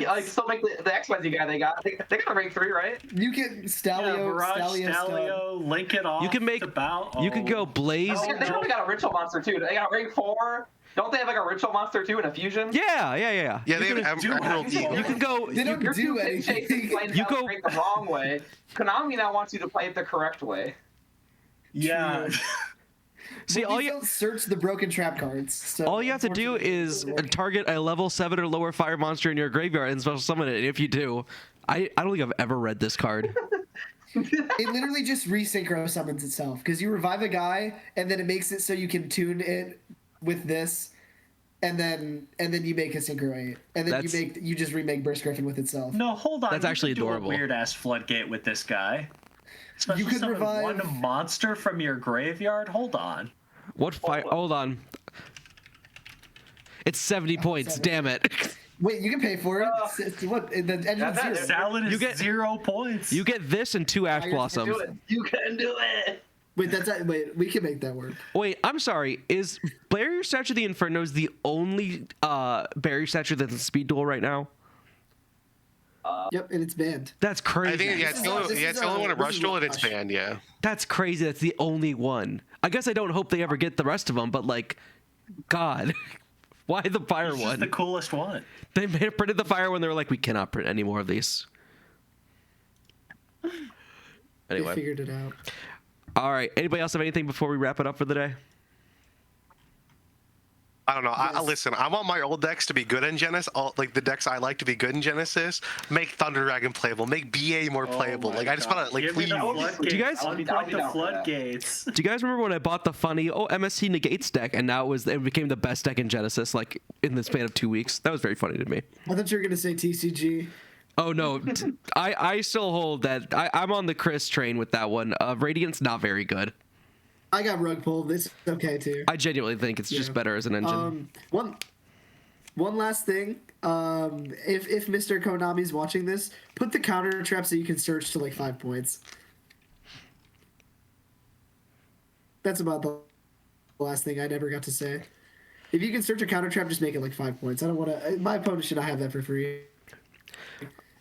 [SPEAKER 5] make the XYZ guy they got. They got a rank 3, right?
[SPEAKER 1] You get Stalio,
[SPEAKER 4] Mirage,
[SPEAKER 1] Stalio,
[SPEAKER 4] Stalio, link it off.
[SPEAKER 3] You can make. You can go Blaze.
[SPEAKER 5] They probably got a ritual monster too. They got a rank 4. Don't they have like a ritual monster too in a fusion?
[SPEAKER 3] Yeah.
[SPEAKER 2] Yeah, they have Emerald Eagle.
[SPEAKER 3] You can go.
[SPEAKER 1] They don't
[SPEAKER 5] You're
[SPEAKER 1] do
[SPEAKER 5] too
[SPEAKER 1] anything.
[SPEAKER 5] impatient playing
[SPEAKER 3] You go-
[SPEAKER 5] the wrong way. Konami now wants you to play it the correct way.
[SPEAKER 4] Yeah.
[SPEAKER 3] See,
[SPEAKER 1] But you don't search the broken trap cards. So
[SPEAKER 3] all you have to do is target a level 7 or lower fire monster in your graveyard and special summon it. And if you do, I don't think I've ever read this card.
[SPEAKER 1] It literally just resynchro summons itself because you revive a guy and then it makes it so you can tune it with this, and then you make a synchro 8, and then you just remake Burst Griffin with itself.
[SPEAKER 4] No, hold on.
[SPEAKER 3] That's actually adorable.
[SPEAKER 4] Weird ass floodgate with this guy. Especially
[SPEAKER 1] You could
[SPEAKER 4] summon
[SPEAKER 1] revive-
[SPEAKER 4] one monster from your graveyard. Hold on.
[SPEAKER 3] What fire? Hold on. It's 70 points. Damn it.
[SPEAKER 1] Wait, you can pay for it. What? The engine's
[SPEAKER 5] That's
[SPEAKER 1] zero.
[SPEAKER 5] it.
[SPEAKER 4] Salad is
[SPEAKER 3] You get-
[SPEAKER 4] 0 points.
[SPEAKER 3] You get this and 2 Ash
[SPEAKER 1] You
[SPEAKER 3] Blossoms.
[SPEAKER 5] You can do it.
[SPEAKER 1] Wait, we can make that work.
[SPEAKER 3] Wait, I'm sorry. Is Barrier Statue of the Infernos the only Barrier Statue that's in Speed Duel right now?
[SPEAKER 1] Yep, and it's banned.
[SPEAKER 3] That's crazy.
[SPEAKER 2] I think it's the only one in Rush Duel and it's banned. Yeah.
[SPEAKER 3] That's crazy. That's the only one. I guess I don't hope they ever get the rest of them, but like, God, why the fire
[SPEAKER 4] It's
[SPEAKER 3] one?
[SPEAKER 4] just the coolest one.
[SPEAKER 3] They printed the fire one. They were like, we cannot print any more of these.
[SPEAKER 1] They
[SPEAKER 3] Anyway,
[SPEAKER 1] figured it out.
[SPEAKER 3] all right. Anybody else have anything before we wrap it up for the day?
[SPEAKER 2] I don't know. I
[SPEAKER 1] Yes.
[SPEAKER 2] listen. I want my old decks to be good in Genesis. Like the decks I like to be good in Genesis. Make Thunder Dragon playable. Make BA more playable.
[SPEAKER 4] my
[SPEAKER 2] Like I just want to like
[SPEAKER 4] Give me
[SPEAKER 2] please.
[SPEAKER 4] the floodgates.
[SPEAKER 3] Do you guys-
[SPEAKER 4] Unplug
[SPEAKER 5] I'll be
[SPEAKER 4] the
[SPEAKER 5] down for that.
[SPEAKER 4] floodgates.
[SPEAKER 3] Do you guys remember when I bought the funny MSC negates deck, and now it became the best deck in Genesis, like in the span of 2 weeks? That was very funny to me.
[SPEAKER 1] I thought you were gonna say TCG.
[SPEAKER 3] Oh no, I still hold that. I'm on the Chris train with that one. Radiant's not very good.
[SPEAKER 1] I got rug pulled. It's okay too.
[SPEAKER 3] I genuinely think it's just better as an engine.
[SPEAKER 1] One last thing. If Mr. Konami's watching this, put the counter trap so you can search to like 5 points. That's about the last thing I never got to say. If you can search a counter trap, just make it like 5 points. I don't want to. My opponent should not have that for free.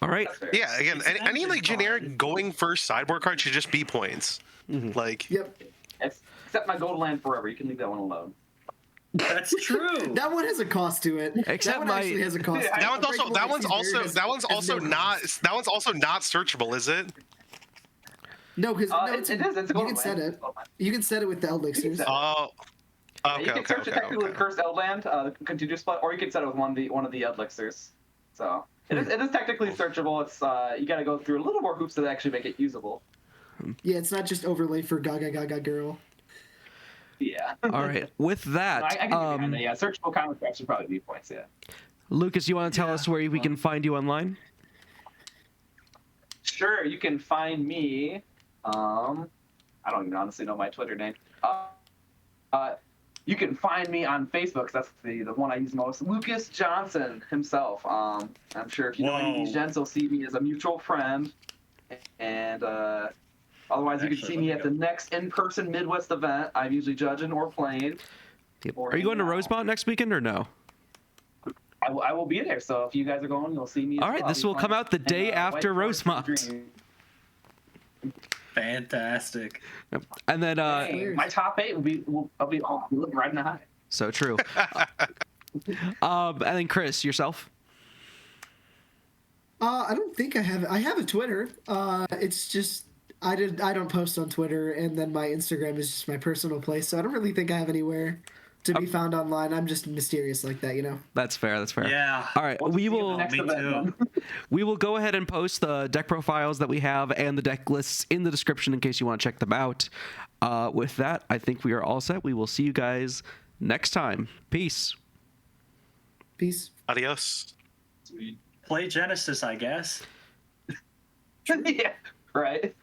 [SPEAKER 3] All right.
[SPEAKER 2] Yeah. Again, any like generic
[SPEAKER 4] fine.
[SPEAKER 2] going first sideboard card should just be points. Like
[SPEAKER 1] Yep.
[SPEAKER 5] Except my gold land forever. You can leave that one alone.
[SPEAKER 4] That's true.
[SPEAKER 1] That one has a cost to it.
[SPEAKER 3] Except
[SPEAKER 1] that one
[SPEAKER 3] my-
[SPEAKER 1] actually has a cost.
[SPEAKER 5] Yeah,
[SPEAKER 1] to it.
[SPEAKER 2] that one's also
[SPEAKER 1] Unbreakable
[SPEAKER 2] that one's
[SPEAKER 1] Exce's
[SPEAKER 2] also
[SPEAKER 1] no
[SPEAKER 2] not
[SPEAKER 1] cost.
[SPEAKER 2] that one's also not searchable, is it?
[SPEAKER 1] No, because
[SPEAKER 5] It is. It's a
[SPEAKER 1] you
[SPEAKER 5] gold
[SPEAKER 1] can set
[SPEAKER 5] land.
[SPEAKER 1] it. You can set it with the elixirs.
[SPEAKER 5] set it.
[SPEAKER 2] Oh.
[SPEAKER 5] Yeah,
[SPEAKER 2] Okay.
[SPEAKER 5] you can search it technically with
[SPEAKER 2] Okay.
[SPEAKER 5] Cursed Eldland, the continuous spot, or you can set it with one of the elixirs. So it is technically searchable. It's you got to go through a little more hoops to actually make it usable.
[SPEAKER 1] Yeah, it's not just overlay for Gaga Gaga Girl.
[SPEAKER 5] Yeah.
[SPEAKER 3] All right. With
[SPEAKER 5] No,
[SPEAKER 3] that,
[SPEAKER 5] I can get behind that. Yeah, searchable counter traps should probably be points. Yeah.
[SPEAKER 3] Lucas, you want to tell us where we can find you online?
[SPEAKER 5] Sure, you can find me. I don't even honestly know my Twitter name. You can find me on Facebook. 'Cause that's the one I use most. Lucas Johnson himself. I'm sure if you know any of these
[SPEAKER 4] Whoa.
[SPEAKER 5] gents, will see me as a mutual friend. And otherwise, you can
[SPEAKER 4] Actually,
[SPEAKER 5] see
[SPEAKER 4] let
[SPEAKER 5] me
[SPEAKER 4] me
[SPEAKER 5] at
[SPEAKER 4] go.
[SPEAKER 5] the next in-person Midwest event. I'm usually judging or playing. Or
[SPEAKER 3] Are you going to
[SPEAKER 5] hanging out.
[SPEAKER 3] Rosemont next weekend or no?
[SPEAKER 5] I will be there. So if you guys are going, you'll see me.
[SPEAKER 3] All right, this will come out the day after Rosemont.
[SPEAKER 4] Fantastic.
[SPEAKER 3] And then,
[SPEAKER 5] Hey, my top 8 I'll be riding the high.
[SPEAKER 3] so true. And then Chris, yourself?
[SPEAKER 1] I don't think I have. I have a Twitter. It's just I don't post on Twitter, and then my Instagram is just my personal place. So I don't really think I have anywhere to be found online. I'm just mysterious like that, you know.
[SPEAKER 3] That's fair. That's fair.
[SPEAKER 4] Yeah.
[SPEAKER 3] All right, we will
[SPEAKER 5] Next
[SPEAKER 4] Me
[SPEAKER 5] event,
[SPEAKER 4] too.
[SPEAKER 5] then.
[SPEAKER 3] we will go ahead and post the deck profiles that we have and the deck lists in the description in case you want to check them out. With that, I think we are all set. We will see you guys next time. Peace.
[SPEAKER 1] Peace.
[SPEAKER 2] Adios.
[SPEAKER 4] Play Genesis, I guess.
[SPEAKER 5] Yeah, right.